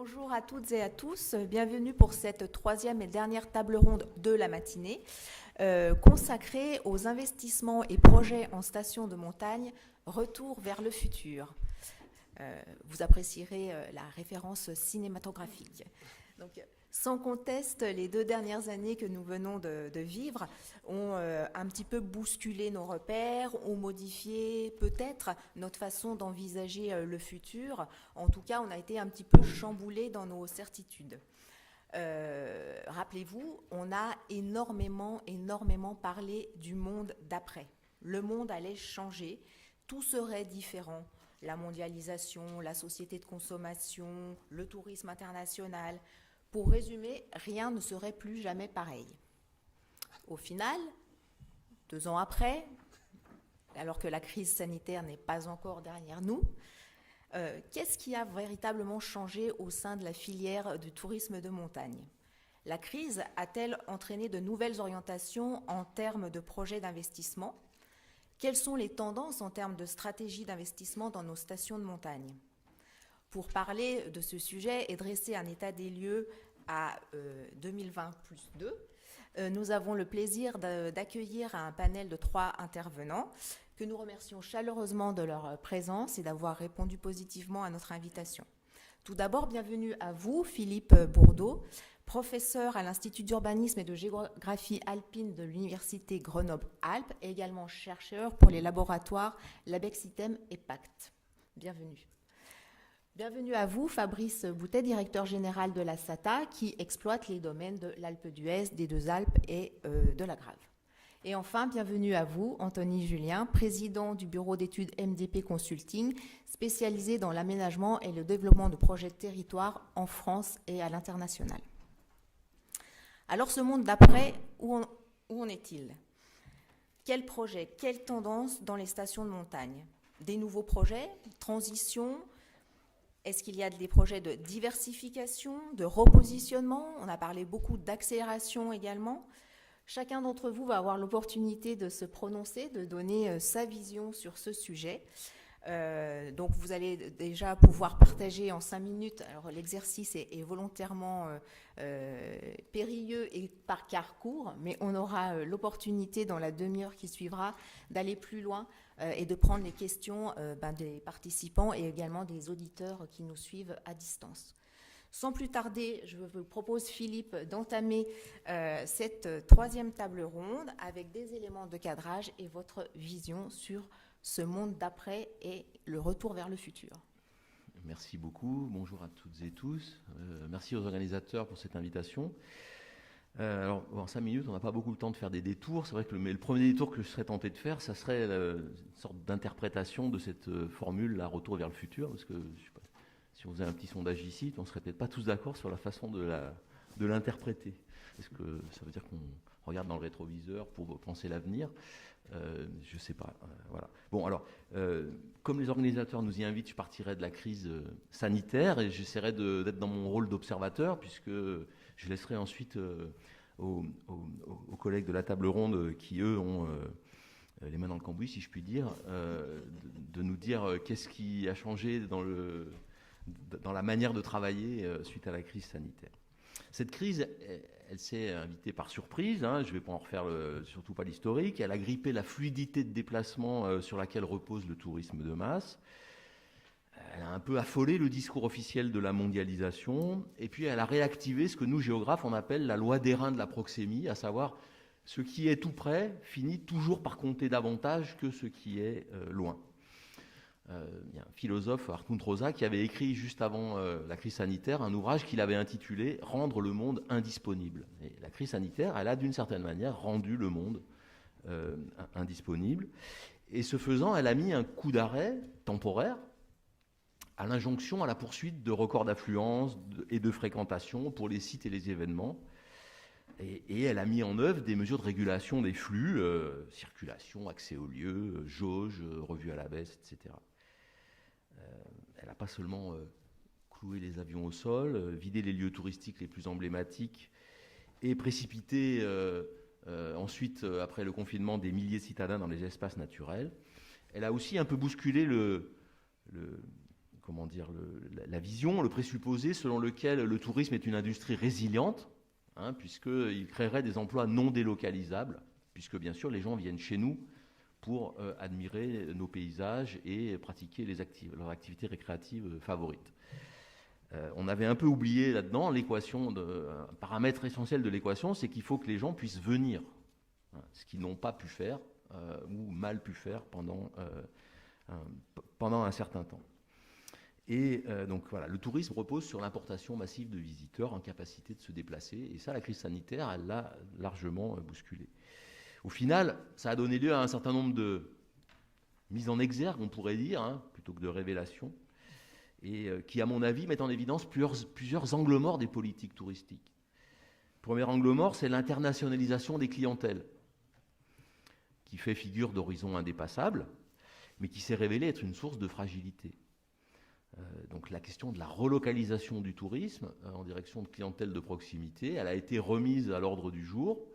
Bonjour à toutes et à tous, bienvenue pour cette troisième et dernière table ronde de la matinée consacrée aux investissements et projets en station de montagne, retour vers le futur. Vous apprécierez la référence cinématographique. Donc, sans conteste, les 2 dernières années que nous venons de vivre ont un petit peu bousculé nos repères, ont modifié peut-être notre façon d'envisager le futur. En tout cas, on a été un petit peu chamboulé dans nos certitudes. Rappelez-vous, on a énormément parlé du monde d'après. Le monde allait changer, tout serait différent. La mondialisation, la société de consommation, le tourisme international. Pour résumer, rien ne serait plus jamais pareil. Au final, 2 ans après, alors que la crise sanitaire n'est pas encore derrière nous, qu'est-ce qui a véritablement changé au sein de la filière du tourisme de montagne ? La crise a-t-elle entraîné de nouvelles orientations en termes de projets d'investissement ? Quelles sont les tendances en termes de stratégie d'investissement dans nos stations de montagne ? Pour parler de ce sujet et dresser un état des lieux à 2020+2, nous avons le plaisir d'accueillir un panel de 3 intervenants que nous remercions chaleureusement de leur présence et d'avoir répondu positivement à notre invitation. Tout d'abord, bienvenue à vous, Philippe Bourdeau, professeur à l'Institut d'urbanisme et de géographie alpine de l'Université Grenoble-Alpes et également chercheur pour les laboratoires Labexitem et PACT. Bienvenue. Bienvenue à vous, Fabrice Boutet, directeur général de la SATA, qui exploite les domaines de l'Alpe d'Huez, des Deux Alpes et de la Grave. Et enfin, bienvenue à vous, Anthony Julien, président du bureau d'études MDP Consulting, spécialisé dans l'aménagement et le développement de projets de territoire en France et à l'international. Alors, ce monde d'après, où en est-il ? Quels projets, quelles tendances dans les stations de montagne ? Des nouveaux projets, transition ? Est-ce qu'il y a des projets de diversification, de repositionnement ? On a parlé beaucoup d'accélération également. Chacun d'entre vous va avoir l'opportunité de se prononcer, de donner sa vision sur ce sujet. Donc vous allez déjà pouvoir partager en 5 minutes. Alors l'exercice est volontairement périlleux et par quart court, mais on aura l'opportunité dans la demi-heure qui suivra d'aller plus loin et de prendre les questions des participants et également des auditeurs qui nous suivent à distance. Sans plus tarder, je vous propose, Philippe, d'entamer cette 3e table ronde avec des éléments de cadrage et votre vision sur ce monde d'après et le retour vers le futur. Merci beaucoup. Bonjour à toutes et tous. Merci aux organisateurs pour cette invitation. Alors, en 5 minutes, on n'a pas beaucoup le temps de faire des détours. C'est vrai que le premier détour que je serais tenté de faire, ça serait une sorte d'interprétation de cette formule, la retour vers le futur, parce que je sais pas, si on faisait un petit sondage ici, on ne serait peut-être pas tous d'accord sur la façon de l'interpréter. Est-ce que ça veut dire qu'on regarde dans le rétroviseur pour penser l'avenir ? Je ne sais pas. Voilà. Bon, alors, comme les organisateurs nous y invitent, je partirai de la crise sanitaire et j'essaierai d'être dans mon rôle d'observateur, puisque je laisserai ensuite aux collègues de la table ronde qui, eux, ont les mains dans le cambouis, si je puis dire, de nous dire qu'est-ce qui a changé dans la manière de travailler suite à la crise sanitaire. Cette crise, elle s'est invitée par surprise, je ne vais pas en refaire surtout pas l'historique, elle a grippé la fluidité de déplacement sur laquelle repose le tourisme de masse, elle a un peu affolé le discours officiel de la mondialisation, et puis elle a réactivé ce que nous, géographes, on appelle la loi d'airain de la proxémie, à savoir ce qui est tout près finit toujours par compter davantage que ce qui est loin. Il y a un philosophe, Hartmut Rosa, qui avait écrit juste avant la crise sanitaire un ouvrage qu'il avait intitulé « Rendre le monde indisponible ». Et la crise sanitaire, elle a d'une certaine manière rendu le monde indisponible. Et ce faisant, elle a mis un coup d'arrêt temporaire à l'injonction à la poursuite de records d'affluence et de fréquentation pour les sites et les événements. Et elle a mis en œuvre des mesures de régulation des flux, circulation, accès aux lieux, jauge, revue à la baisse, etc. Elle n'a pas seulement cloué les avions au sol, vidé les lieux touristiques les plus emblématiques et précipité ensuite, après le confinement, des milliers de citadins dans les espaces naturels. Elle a aussi un peu bousculé la vision, le présupposé selon lequel le tourisme est une industrie résiliente, puisqu'il créerait des emplois non délocalisables, puisque bien sûr les gens viennent chez nous pour admirer nos paysages et pratiquer leurs activités récréatives favorites. On avait un peu oublié là-dedans un paramètre essentiel de l'équation, c'est qu'il faut que les gens puissent venir, ce qu'ils n'ont pas pu faire ou mal pu faire pendant un certain temps. Et donc voilà, le tourisme repose sur l'importation massive de visiteurs en capacité de se déplacer, et ça, la crise sanitaire, elle l'a largement bousculé. Au final, ça a donné lieu à un certain nombre de mises en exergue, on pourrait dire, plutôt que de révélations, et qui, à mon avis, mettent en évidence plusieurs angles morts des politiques touristiques. Le premier angle mort, c'est l'internationalisation des clientèles, qui fait figure d'horizon indépassable, mais qui s'est révélée être une source de fragilité. Donc la question de la relocalisation du tourisme en direction de clientèle de proximité, elle a été remise à l'ordre du jour.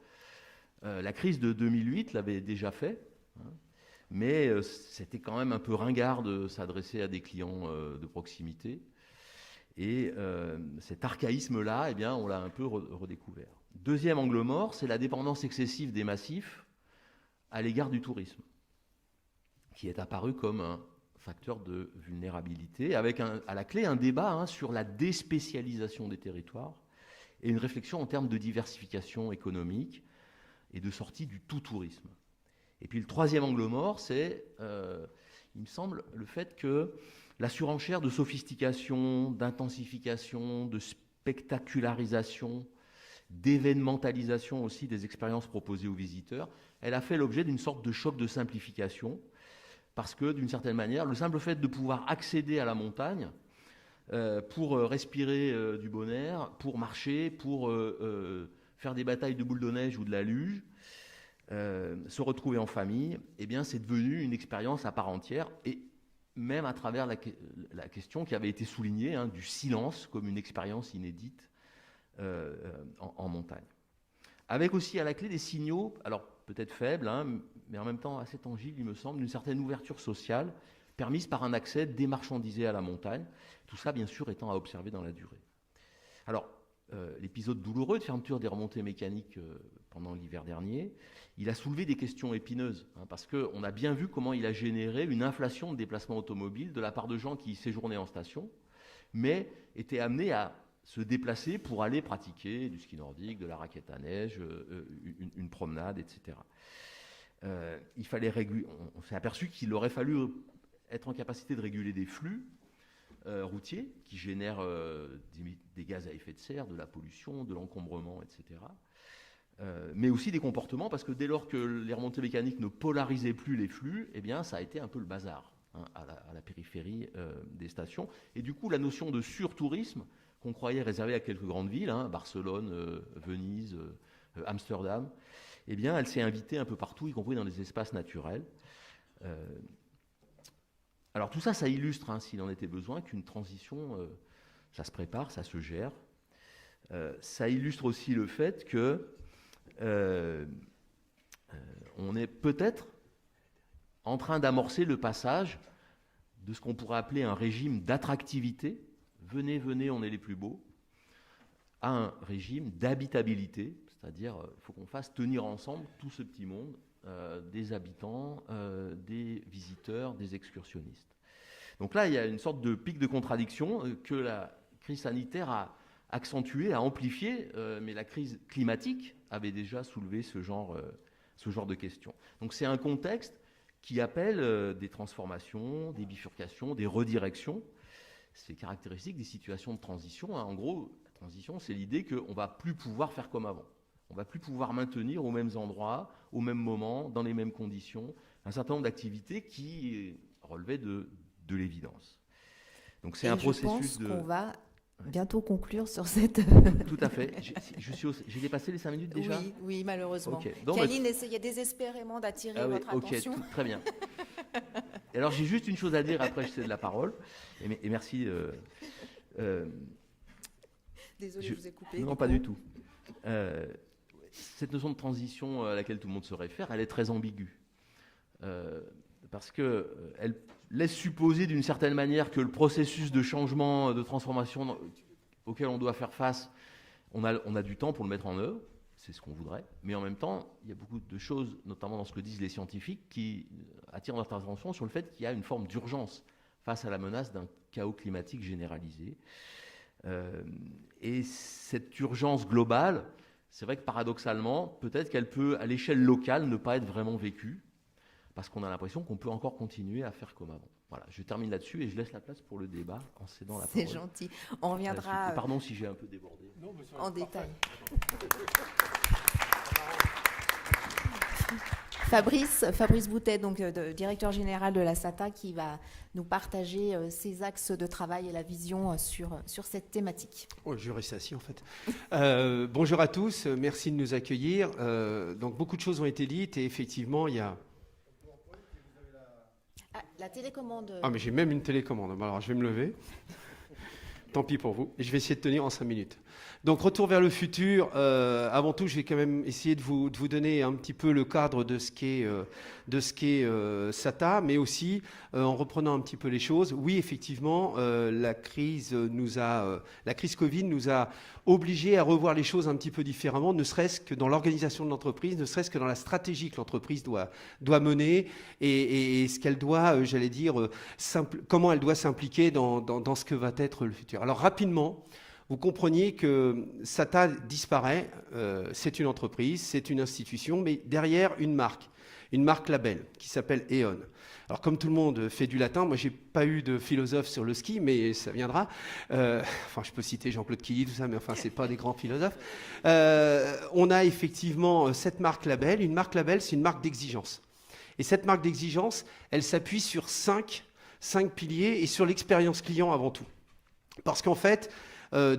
La crise de 2008 l'avait déjà fait, mais c'était quand même un peu ringard de s'adresser à des clients de proximité. Et cet archaïsme-là, on l'a un peu redécouvert. Deuxième angle mort, c'est la dépendance excessive des massifs à l'égard du tourisme, qui est apparu comme un facteur de vulnérabilité, avec à la clé un débat sur la déspécialisation des territoires et une réflexion en termes de diversification économique et de sortie du tout-tourisme. Et puis le troisième angle mort, c'est, il me semble, le fait que la surenchère de sophistication, d'intensification, de spectacularisation, d'événementalisation aussi des expériences proposées aux visiteurs, elle a fait l'objet d'une sorte de choc de simplification, parce que, d'une certaine manière, le simple fait de pouvoir accéder à la montagne pour respirer du bon air, pour marcher, pour faire des batailles de boules de neige ou de la luge, se retrouver en famille, c'est devenu une expérience à part entière, et même à travers la question qui avait été soulignée du silence comme une expérience inédite en montagne. Avec aussi à la clé des signaux, alors peut-être faibles, mais en même temps assez tangibles, il me semble, d'une certaine ouverture sociale permise par un accès démarchandisé à la montagne, tout ça bien sûr étant à observer dans la durée. Alors, l'épisode douloureux de fermeture des remontées mécaniques pendant l'hiver dernier, il a soulevé des questions épineuses, parce qu'on a bien vu comment il a généré une inflation de déplacements automobiles de la part de gens qui séjournaient en station, mais étaient amenés à se déplacer pour aller pratiquer du ski nordique, de la raquette à neige, une promenade, etc. On s'est aperçu qu'il aurait fallu être en capacité de réguler des flux routiers qui génèrent des gaz à effet de serre, de la pollution, de l'encombrement, etc. Mais aussi des comportements, parce que dès lors que les remontées mécaniques ne polarisaient plus les flux, ça a été un peu le bazar à la périphérie des stations. Et du coup, la notion de surtourisme, qu'on croyait réservée à quelques grandes villes, Barcelone, Venise, Amsterdam, elle s'est invitée un peu partout, y compris dans les espaces naturels. Alors tout ça, ça illustre, s'il en était besoin, qu'une transition, ça se prépare, ça se gère. Ça illustre aussi le fait que on est peut-être en train d'amorcer le passage de ce qu'on pourrait appeler un régime d'attractivité, venez, venez, on est les plus beaux, à un régime d'habitabilité, c'est-à-dire il faut qu'on fasse tenir ensemble tout ce petit monde, des habitants, des visiteurs, des excursionnistes. Donc là, il y a une sorte de pic de contradiction que la crise sanitaire a accentué, a amplifié, mais la crise climatique avait déjà soulevé ce genre de questions. Donc c'est un contexte qui appelle des transformations, des bifurcations, des redirections. C'est caractéristique des situations de transition. En gros, la transition, c'est l'idée qu'on ne va plus pouvoir faire comme avant. On ne va plus pouvoir maintenir aux mêmes endroits, au même moment, dans les mêmes conditions, un certain nombre d'activités qui relevaient de l'évidence. Donc c'est un processus de... Je pense qu'on va bientôt conclure sur cette... Tout à fait. J'ai dépassé les 5 minutes déjà ? Oui, malheureusement. Okay. Kaline essayait désespérément d'attirer votre attention. Très bien. Et alors j'ai juste une chose à dire, après je cède la parole. Et merci. Désolée, je vous ai coupé. Non, pas du tout. Cette notion de transition à laquelle tout le monde se réfère, elle est très ambiguë. parce qu'elle laisse supposer d'une certaine manière que le processus de changement, de transformation auquel on doit faire face, on a du temps pour le mettre en œuvre, c'est ce qu'on voudrait, mais en même temps, il y a beaucoup de choses, notamment dans ce que disent les scientifiques, qui attirent notre attention sur le fait qu'il y a une forme d'urgence face à la menace d'un chaos climatique généralisé. Et cette urgence globale, c'est vrai que paradoxalement, peut-être qu'elle peut, à l'échelle locale, ne pas être vraiment vécue, parce qu'on a l'impression qu'on peut encore continuer à faire comme avant. Voilà, je termine là-dessus et je laisse la place pour le débat en cédant la parole. C'est gentil. On reviendra pardon si j'ai un peu débordé. Non, en détail. Fabrice Boutet, donc directeur général de la SATA, qui va nous partager ses axes de travail et la vision sur cette thématique. Oh, je vais rester assis en fait. Bonjour à tous, merci de nous accueillir. Donc beaucoup de choses ont été dites et effectivement il y a... Ah, la télécommande. Ah mais j'ai même une télécommande, alors je vais me lever. Tant pis pour vous, je vais essayer de tenir en 5 minutes. Donc, retour vers le futur. Avant tout, je vais quand même essayer de vous donner un petit peu le cadre de ce qu'est SATA, mais aussi en reprenant un petit peu les choses. Oui, effectivement, la crise Covid nous a obligés à revoir les choses un petit peu différemment, ne serait-ce que dans l'organisation de l'entreprise, ne serait-ce que dans la stratégie que l'entreprise doit mener et ce qu'elle doit, j'allais dire, comment elle doit s'impliquer dans ce que va être le futur. Alors, rapidement, vous compreniez que SATA disparaît, c'est une entreprise, c'est une institution, mais derrière une marque label qui s'appelle E.ON. Alors comme tout le monde fait du latin, moi j'ai pas eu de philosophe sur le ski, mais ça viendra. Enfin je peux citer Jean-Claude Killy, tout ça, mais enfin c'est pas des grands philosophes. On a effectivement cette marque label. Une marque label, c'est une marque d'exigence. Et cette marque d'exigence, elle s'appuie sur cinq piliers et sur l'expérience client avant tout. Parce qu'en fait,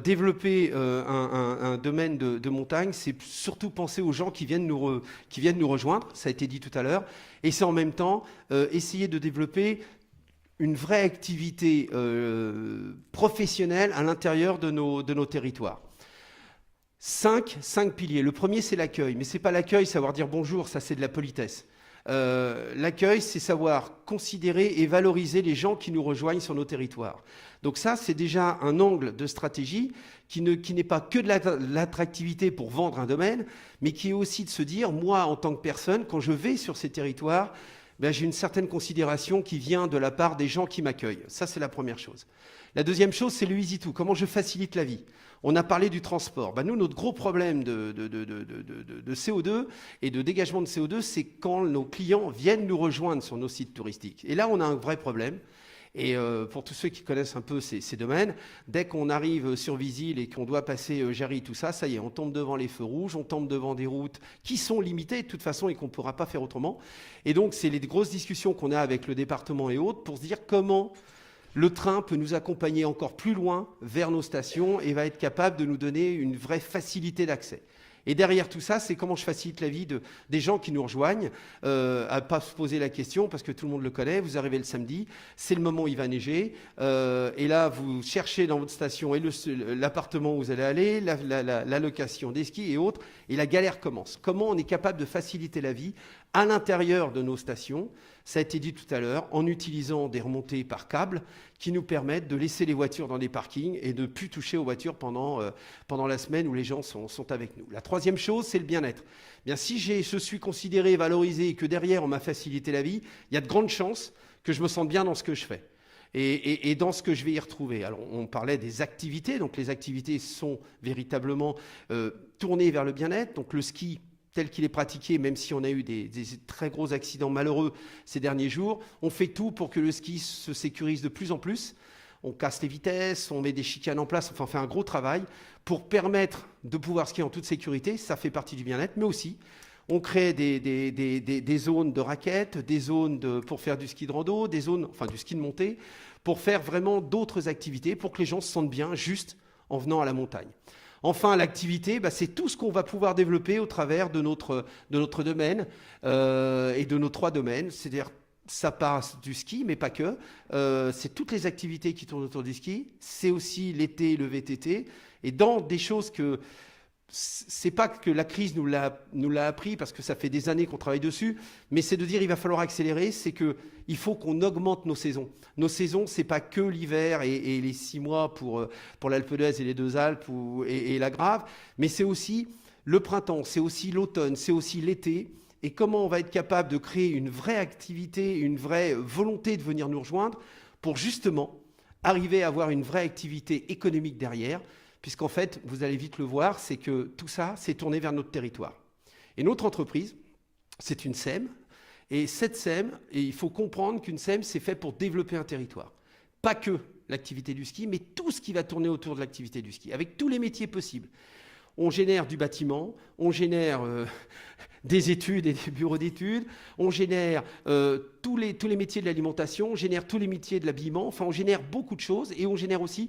développer un domaine de montagne, c'est surtout penser aux gens qui viennent nous rejoindre, ça a été dit tout à l'heure, et c'est en même temps essayer de développer une vraie activité professionnelle à l'intérieur de nos territoires. Cinq piliers. Le premier, c'est l'accueil, mais c'est pas l'accueil, savoir dire bonjour, ça c'est de la politesse. L'accueil, c'est savoir considérer et valoriser les gens qui nous rejoignent sur nos territoires. Donc ça, c'est déjà un angle de stratégie qui n'est pas que de l'attractivité pour vendre un domaine, mais qui est aussi de se dire, moi, en tant que personne, quand je vais sur ces territoires, ben, j'ai une certaine considération qui vient de la part des gens qui m'accueillent. Ça, c'est la première chose. La deuxième chose, c'est le easy-to. Comment je facilite la vie ? On a parlé du transport. Ben nous, notre gros problème de CO2 et de dégagement de CO2, c'est quand nos clients viennent nous rejoindre sur nos sites touristiques. Et là, on a un vrai problème. Et pour tous ceux qui connaissent un peu ces domaines, dès qu'on arrive sur Visil et qu'on doit passer Jarry, tout ça, ça y est, on tombe devant les feux rouges, on tombe devant des routes qui sont limitées de toute façon et qu'on ne pourra pas faire autrement. Et donc, c'est les grosses discussions qu'on a avec le département et autres pour se dire comment le train peut nous accompagner encore plus loin vers nos stations et va être capable de nous donner une vraie facilité d'accès. Et derrière tout ça, c'est comment je facilite la vie des gens qui nous rejoignent, à ne pas se poser la question, parce que tout le monde le connaît, vous arrivez le samedi, c'est le moment où il va neiger, et là, vous cherchez dans votre station et l'appartement où vous allez aller, la location des skis et autres, et la galère commence. Comment on est capable de faciliter la vie à l'intérieur de nos stations ? Ça a été dit tout à l'heure, en utilisant des remontées par câble qui nous permettent de laisser les voitures dans des parkings et de ne plus toucher aux voitures pendant la semaine où les gens sont avec nous. La troisième chose, c'est le bien-être. Bien, si je suis considéré, valorisé et que derrière on m'a facilité la vie, il y a de grandes chances que je me sente bien dans ce que je fais et dans ce que je vais y retrouver. Alors, on parlait des activités. Donc, les activités sont véritablement tournées vers le bien-être. Donc, le ski tel qu'il est pratiqué, même si on a eu des très gros accidents malheureux ces derniers jours, on fait tout pour que le ski se sécurise de plus en plus. On casse les vitesses, on met des chicanes en place, enfin on fait un gros travail pour permettre de pouvoir skier en toute sécurité, ça fait partie du bien-être, mais aussi on crée des zones de raquettes, des zones pour faire du ski de rando, des zones, enfin du ski de montée, pour faire vraiment d'autres activités, pour que les gens se sentent bien juste en venant à la montagne. Enfin, l'activité, c'est tout ce qu'on va pouvoir développer au travers de notre domaine et de nos 3 domaines. C'est-à-dire, ça passe du ski, mais pas que. C'est toutes les activités qui tournent autour du ski. C'est aussi l'été, le VTT. Et dans des choses que c'est pas que la crise nous l'a appris, parce que ça fait des années qu'on travaille dessus, mais c'est de dire il va falloir accélérer, c'est qu'il faut qu'on augmente nos saisons. Nos saisons, c'est pas que l'hiver et les 6 mois pour l'Alpe d'Huez et les 2 Alpes et la Grave, mais c'est aussi le printemps, c'est aussi l'automne, c'est aussi l'été. Et comment on va être capable de créer une vraie activité, une vraie volonté de venir nous rejoindre pour justement arriver à avoir une vraie activité économique derrière, puisqu'en fait, vous allez vite le voir, c'est que tout ça, c'est tourné vers notre territoire. Et notre entreprise, c'est une SEM, et cette SEM, et il faut comprendre qu'une SEM, c'est fait pour développer un territoire. Pas que l'activité du ski, mais tout ce qui va tourner autour de l'activité du ski, avec tous les métiers possibles. On génère du bâtiment, on génère des études et des bureaux d'études, on génère tous les métiers de l'alimentation, on génère tous les métiers de l'habillement, enfin on génère beaucoup de choses et on génère aussi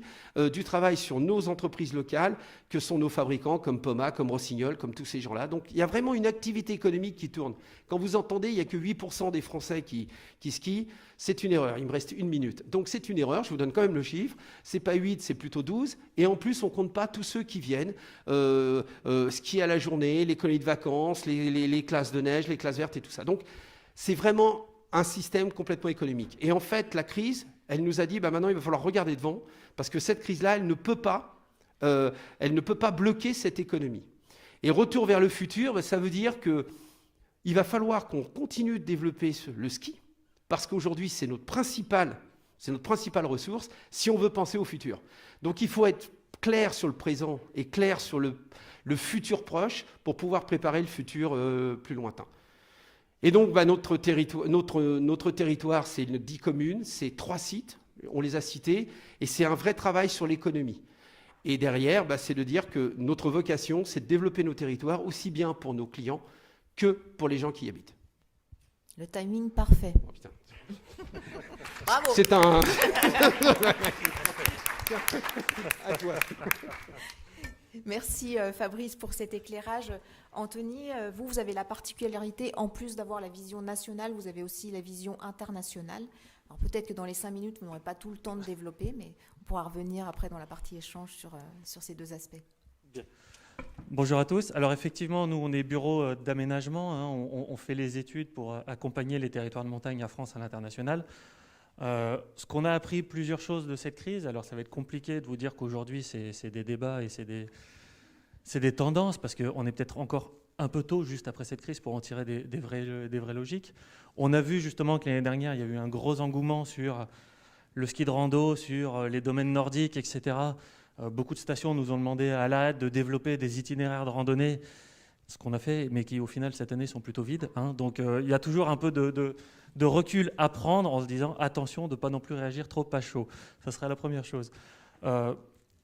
du travail sur nos entreprises locales que sont nos fabricants comme Poma, comme Rossignol, comme tous ces gens-là. Donc il y a vraiment une activité économique qui tourne. Quand vous entendez, il n'y a que 8% des Français qui skient, c'est une erreur. Il me reste 1 minute. Donc c'est une erreur, je vous donne quand même le chiffre. C'est pas 8, c'est plutôt 12. Et en plus, on ne compte pas tous ceux qui viennent skier à la journée, les colonies de vacances, les classes de neige, les classes vertes et tout ça. Donc c'est vraiment un système complètement économique. Et en fait, la crise, elle nous a dit, maintenant, il va falloir regarder devant, parce que cette crise-là, elle ne peut pas bloquer cette économie. Et retour vers le futur, ça veut dire qu'il va falloir qu'on continue de développer le ski, parce qu'aujourd'hui, c'est notre principale ressource, si on veut penser au futur. Donc il faut être clair sur le présent et clair sur le futur proche pour pouvoir préparer le futur plus lointain. Et donc, notre territoire, c'est 10 communes, c'est 3 sites, on les a cités, et c'est un vrai travail sur l'économie. Et derrière, c'est de dire que notre vocation, c'est de développer nos territoires, aussi bien pour nos clients que pour les gens qui y habitent. Le timing parfait. Oh, putain. Bravo. C'est un... À toi. Merci Fabrice pour cet éclairage. Anthony, vous avez la particularité, en plus d'avoir la vision nationale, vous avez aussi la vision internationale. Alors peut-être que dans les 5 minutes, vous n'aurez pas tout le temps de développer, mais on pourra revenir après dans la partie échange sur ces 2 aspects. Bien. Bonjour à tous. Alors effectivement, nous, on est bureau d'aménagement. On fait les études pour accompagner les territoires de montagne à France à l'international. Ce qu'on a appris, plusieurs choses de cette crise. Alors ça va être compliqué de vous dire qu'aujourd'hui, c'est des débats et c'est des tendances, parce qu'on est peut-être encore un peu tôt, juste après cette crise, pour en tirer des vraies logiques. On a vu justement que l'année dernière, il y a eu un gros engouement sur le ski de rando, sur les domaines nordiques, etc. Beaucoup de stations nous ont demandé à la hâte de développer des itinéraires de randonnée, ce qu'on a fait, mais qui au final cette année sont plutôt vides. Donc il y a toujours un peu de recul à prendre en se disant attention de ne pas non plus réagir trop à chaud. Ça serait la première chose.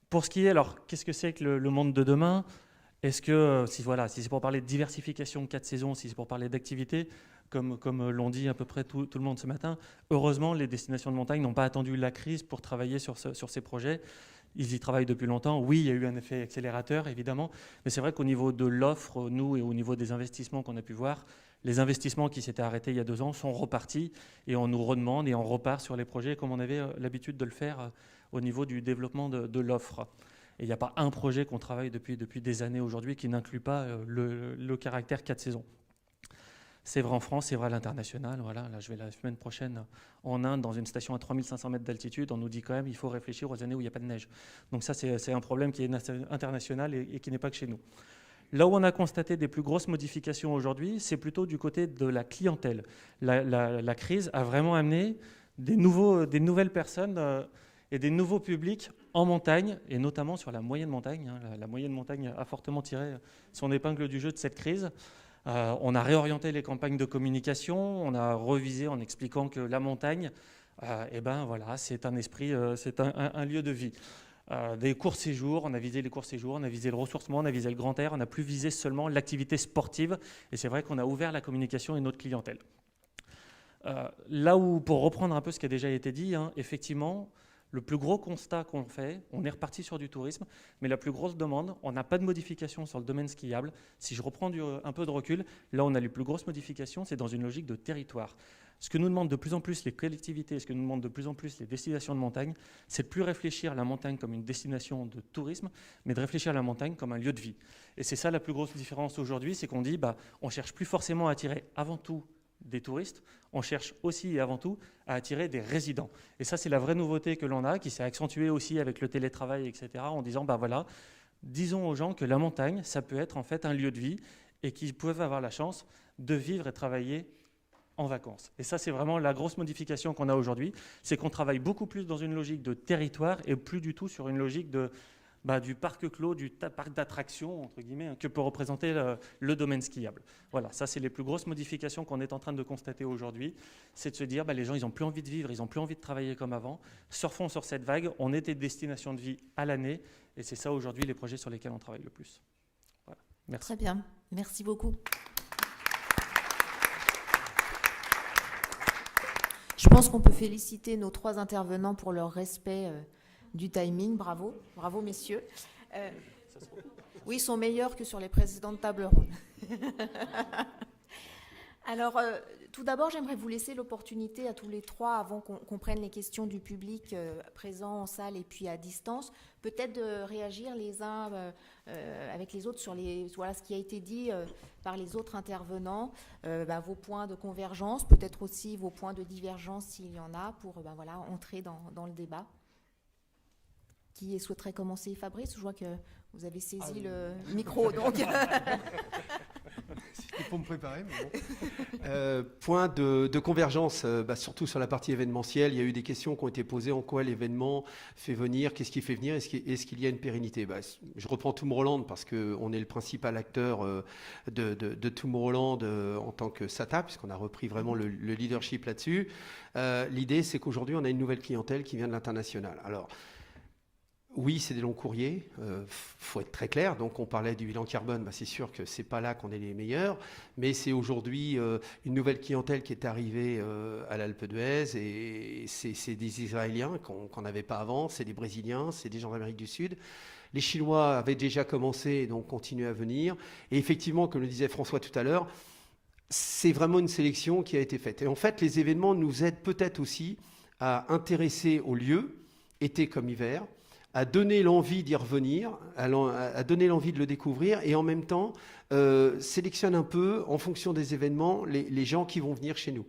Pour ce qui est, alors qu'est-ce que c'est que le monde de demain ? Est-ce que, si c'est pour parler de diversification 4 saisons, si c'est pour parler d'activité, comme l'ont dit à peu près tout le monde ce matin, heureusement, les destinations de montagne n'ont pas attendu la crise pour travailler sur ces projets. Ils y travaillent depuis longtemps. Oui, il y a eu un effet accélérateur, évidemment, mais c'est vrai qu'au niveau de l'offre, nous, et au niveau des investissements qu'on a pu voir, les investissements qui s'étaient arrêtés il y a 2 ans sont repartis et on nous redemande et on repart sur les projets comme on avait l'habitude de le faire au niveau du développement de l'offre. Et il n'y a pas un projet qu'on travaille depuis des années aujourd'hui qui n'inclut pas le caractère 4 saisons. C'est vrai en France, c'est vrai à l'international. Voilà, là, je vais la semaine prochaine en Inde, dans une station à 3500 mètres d'altitude. On nous dit quand même qu'il faut réfléchir aux années où il n'y a pas de neige. Donc ça, c'est un problème qui est international et qui n'est pas que chez nous. Là où on a constaté des plus grosses modifications aujourd'hui, c'est plutôt du côté de la clientèle. La crise a vraiment amené des nouvelles personnes et des nouveaux publics en montagne, et notamment sur la moyenne montagne. La moyenne montagne a fortement tiré son épingle du jeu de cette crise. On a réorienté les campagnes de communication, on a revisé en expliquant que la montagne, c'est un esprit, c'est un lieu de vie. Des courts-séjours, on a visé les courts-séjours, on a visé le ressourcement, on a visé le grand air, on n'a plus visé seulement l'activité sportive, et c'est vrai qu'on a ouvert la communication et notre clientèle. Là où, pour reprendre un peu ce qui a déjà été dit, effectivement, le plus gros constat qu'on fait, on est reparti sur du tourisme, mais la plus grosse demande, on n'a pas de modification sur le domaine skiable. Si je reprends un peu de recul, là on a les plus grosses modifications, c'est dans une logique de territoire. Ce que nous demandent de plus en plus les collectivités, ce que nous demandent de plus en plus les destinations de montagne, c'est de plus réfléchir à la montagne comme une destination de tourisme, mais de réfléchir à la montagne comme un lieu de vie. Et c'est ça la plus grosse différence aujourd'hui, c'est qu'on dit, on cherche plus forcément à attirer avant tout des touristes, on cherche aussi et avant tout à attirer des résidents. Et ça, c'est la vraie nouveauté que l'on a, qui s'est accentuée aussi avec le télétravail, etc., en disant, voilà, disons aux gens que la montagne, ça peut être en fait un lieu de vie et qu'ils peuvent avoir la chance de vivre et travailler en vacances. Et ça, c'est vraiment la grosse modification qu'on a aujourd'hui, c'est qu'on travaille beaucoup plus dans une logique de territoire et plus du tout sur une logique du parc clos, du parc d'attractions, entre guillemets, que peut représenter le domaine skiable. Voilà, ça, c'est les plus grosses modifications qu'on est en train de constater aujourd'hui. C'est de se dire, les gens, ils n'ont plus envie de vivre, ils n'ont plus envie de travailler comme avant. Surfons sur cette vague, on est des destinations de vie à l'année, et c'est ça, aujourd'hui, les projets sur lesquels on travaille le plus. Voilà. Merci. Très bien, merci beaucoup. Je pense qu'on peut féliciter nos 3 intervenants pour leur respect du timing. Bravo, bravo messieurs. Oui, ils sont meilleurs que sur les précédentes tables rondes. Alors, tout d'abord, j'aimerais vous laisser l'opportunité à tous les 3, avant qu'on prenne les questions du public présent en salle et puis à distance, peut-être de réagir les uns avec les autres sur ce qui a été dit par les autres intervenants, vos points de convergence, peut-être aussi vos points de divergence s'il y en a, pour entrer dans le débat. Qui souhaiterait commencer? Fabrice, je vois que vous avez saisi le micro, donc... C'était pour me préparer, mais bon. Point de convergence, surtout sur la partie événementielle. Il y a eu des questions qui ont été posées. En quoi l'événement fait venir? Qu'est-ce qui fait venir? Est-ce qu'il y a une pérennité? Je reprends Tomorrowland parce qu'on est le principal acteur de Tomorrowland en tant que SATA, puisqu'on a repris vraiment le leadership là-dessus. L'idée, c'est qu'aujourd'hui, on a une nouvelle clientèle qui vient de l'international. Alors, oui, c'est des longs courriers, faut être très clair. Donc on parlait du bilan carbone, c'est sûr que c'est pas là qu'on est les meilleurs, mais c'est aujourd'hui une nouvelle clientèle qui est arrivée à l'Alpe d'Huez, et c'est des Israéliens qu'on n'avait pas avant, c'est des Brésiliens, c'est des gens d'Amérique du Sud. Les Chinois avaient déjà commencé et donc continuent à venir. Et effectivement, comme le disait François tout à l'heure, c'est vraiment une sélection qui a été faite. Et en fait, les événements nous aident peut-être aussi à intéresser au lieu, été comme hiver, à donner l'envie d'y revenir, à donner l'envie de le découvrir, et en même temps sélectionne un peu, en fonction des événements, les gens qui vont venir chez nous.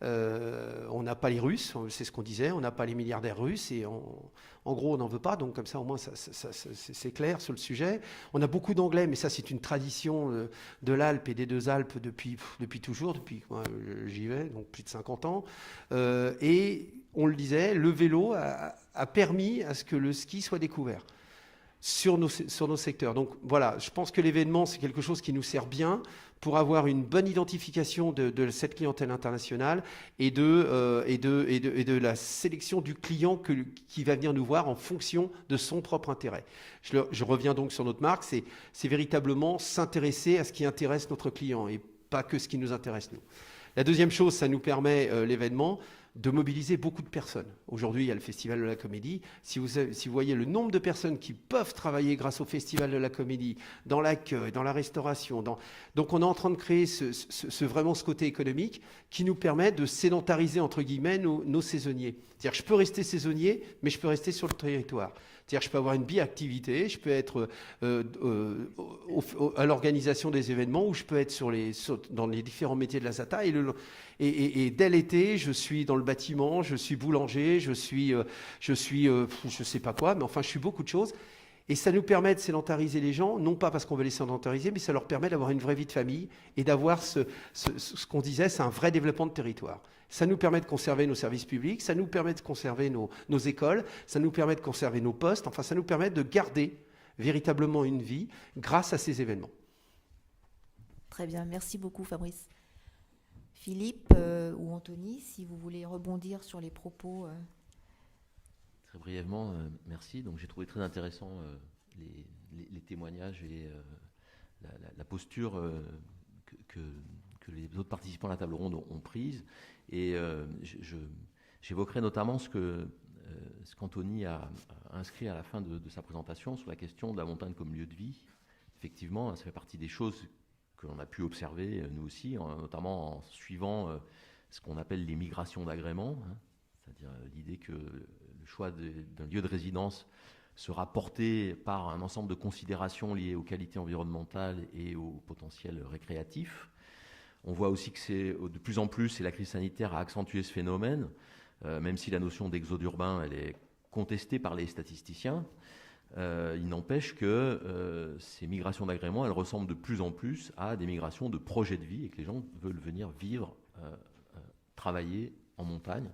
On n'a pas les Russes, c'est ce qu'on disait, on n'a pas les milliardaires russes, et en gros on n'en veut pas, donc comme ça au moins c'est clair sur le sujet. On a beaucoup d'anglais, mais ça c'est une tradition de l'Alpe et des 2 Alpes depuis toujours, depuis que moi j'y vais, donc plus de 50 ans. Et on le disait, le vélo a permis à ce que le ski soit découvert sur nos secteurs. Donc voilà, je pense que l'événement, c'est quelque chose qui nous sert bien pour avoir une bonne identification de cette clientèle internationale et de la sélection du client qui va venir nous voir en fonction de son propre intérêt. Je reviens donc sur notre marque, c'est véritablement s'intéresser à ce qui intéresse notre client et pas que ce qui nous intéresse nous. La deuxième chose, ça nous permet, l'événement, de mobiliser beaucoup de personnes. Aujourd'hui, il y a le Festival de la Comédie. Si vous voyez le nombre de personnes qui peuvent travailler grâce au Festival de la Comédie, dans l'accueil, dans la restauration, donc on est en train de créer vraiment ce côté économique qui nous permet de sédentariser, entre guillemets, nos saisonniers. C'est-à-dire, je peux rester saisonnier, mais je peux rester sur le territoire. C'est-à-dire, je peux avoir une biactivité, je peux être à l'organisation des événements, ou je peux être dans les différents métiers de la SATA. Et dès l'été, je suis dans le bâtiment, je suis boulanger, je sais pas quoi, mais enfin, je suis beaucoup de choses. Et ça nous permet de sédentariser les gens, non pas parce qu'on veut les sédentariser, mais ça leur permet d'avoir une vraie vie de famille et d'avoir ce qu'on disait, c'est un vrai développement de territoire. Ça nous permet de conserver nos services publics, ça nous permet de conserver nos écoles, ça nous permet de conserver nos postes, enfin ça nous permet de garder véritablement une vie grâce à ces événements. Très bien, merci beaucoup Fabrice. Philippe ou Anthony, si vous voulez rebondir sur les propos. Très brièvement, merci. Donc j'ai trouvé très intéressant les témoignages et la posture que les autres participants à la table ronde ont prise. Et j'évoquerai notamment ce qu'Anthony a inscrit à la fin de sa présentation sur la question de la montagne comme lieu de vie. Effectivement, ça fait partie des choses que l'on a pu observer, nous aussi, notamment en suivant ce qu'on appelle les migrations d'agrément, hein, c'est-à-dire l'idée que le choix d'un lieu de résidence sera porté par un ensemble de considérations liées aux qualités environnementales et au potentiel récréatif. On voit aussi que de plus en plus, et la crise sanitaire a accentué ce phénomène, même si la notion d'exode urbain, elle est contestée par les statisticiens, il n'empêche que ces migrations d'agrément, elles ressemblent de plus en plus à des migrations de projets de vie et que les gens veulent venir vivre, travailler en montagne.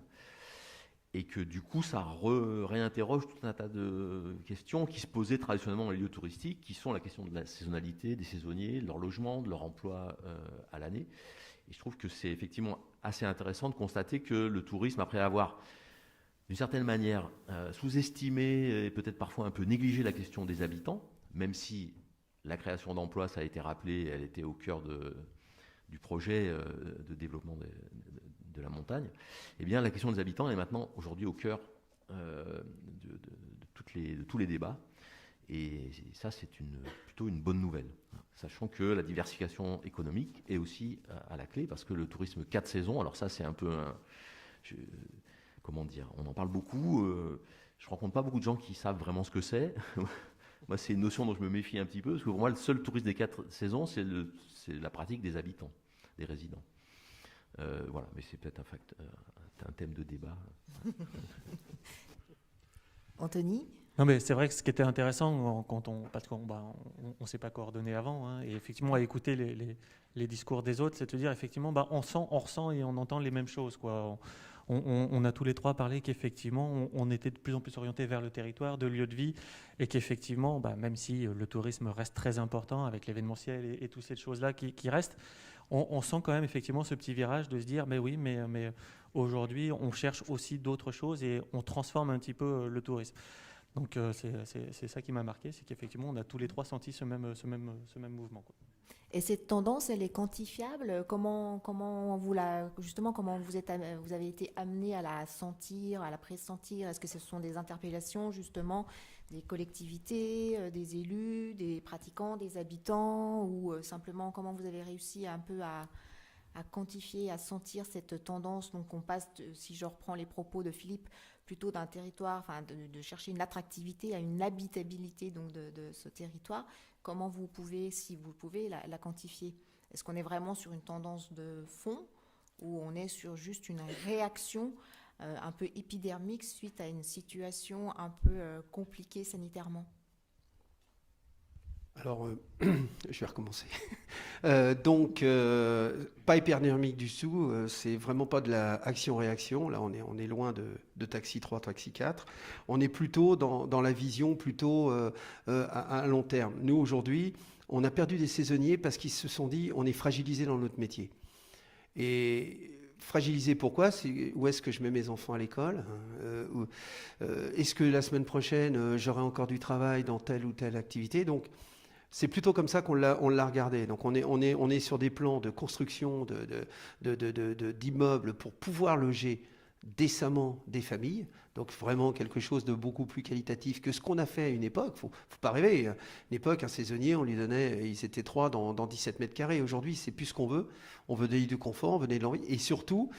Et que du coup, ça réinterroge tout un tas de questions qui se posaient traditionnellement dans les lieux touristiques, qui sont la question de la saisonnalité des saisonniers, de leur logement, de leur emploi à l'année. Et je trouve que c'est effectivement assez intéressant de constater que le tourisme, après avoir d'une certaine manière sous-estimé et peut-être parfois un peu négligé la question des habitants, même si la création d'emplois, ça a été rappelé, elle était au cœur du projet de développement de la montagne, eh bien la question des habitants est maintenant aujourd'hui au cœur de tous les débats. Et ça, c'est plutôt une bonne nouvelle, sachant que la diversification économique est aussi à la clé, parce que le tourisme 4 saisons, alors ça c'est un peu comment dire, on en parle beaucoup, je rencontre pas beaucoup de gens qui savent vraiment ce que c'est. Moi, c'est une notion dont je me méfie un petit peu, parce que pour moi, le seul tourisme des 4 saisons, c'est la pratique des habitants, des résidents. Voilà, mais c'est peut-être un thème de débat. Anthony ? Non, mais c'est vrai que ce qui était intéressant, parce qu'on ne s'est pas coordonné avant, hein, et effectivement, à écouter les discours des autres, c'est de dire, effectivement, on ressent et on entend les mêmes choses, quoi. On a tous les trois parlé qu'effectivement, on était de plus en plus orienté vers le territoire, de lieux de vie, et qu'effectivement, même si le tourisme reste très important avec l'événementiel et toutes ces choses-là qui restent, on sent quand même effectivement ce petit virage de se dire, mais oui, mais aujourd'hui, on cherche aussi d'autres choses et on transforme un petit peu le tourisme. Donc c'est ça qui m'a marqué, c'est qu'effectivement, on a tous les trois senti ce même mouvement, quoi. Et cette tendance, elle est quantifiable ? Comment vous avez été amené à la sentir, à la pressentir ? Est-ce que ce sont des interpellations justement des collectivités, des élus, des pratiquants, des habitants, ou simplement comment vous avez réussi un peu à quantifier, à sentir cette tendance ? Donc on passe, si je reprends les propos de Philippe, plutôt d'un territoire, de chercher une attractivité à une habitabilité donc de ce territoire. Comment vous pouvez, si vous le pouvez, la quantifier ? Est-ce qu'on est vraiment sur une tendance de fond ou on est sur juste une réaction un peu épidermique suite à une situation un peu compliquée sanitairement ? Alors, je vais recommencer. Donc, pas épidermique du tout, c'est vraiment pas de la action-réaction. Là, on est loin de Taxi 3, Taxi 4. On est plutôt dans la vision plutôt à long terme. Nous, aujourd'hui, on a perdu des saisonniers parce qu'ils se sont dit on est fragilisé dans notre métier. Et fragilisé, pourquoi ? C'est où est-ce que je mets mes enfants à l'école ? Est-ce que la semaine prochaine, j'aurai encore du travail dans telle ou telle activité ? Donc, c'est plutôt comme ça qu'on l'a regardé. Donc on est sur des plans de construction d'immeubles pour pouvoir loger décemment des familles. Donc vraiment quelque chose de beaucoup plus qualitatif que ce qu'on a fait à une époque. Faut pas rêver. À une époque, un saisonnier, on lui donnait, ils étaient 3 dans 17 mètres carrés. Aujourd'hui, c'est plus ce qu'on veut. On veut des lits de confort, on veut de l'envie. Et surtout,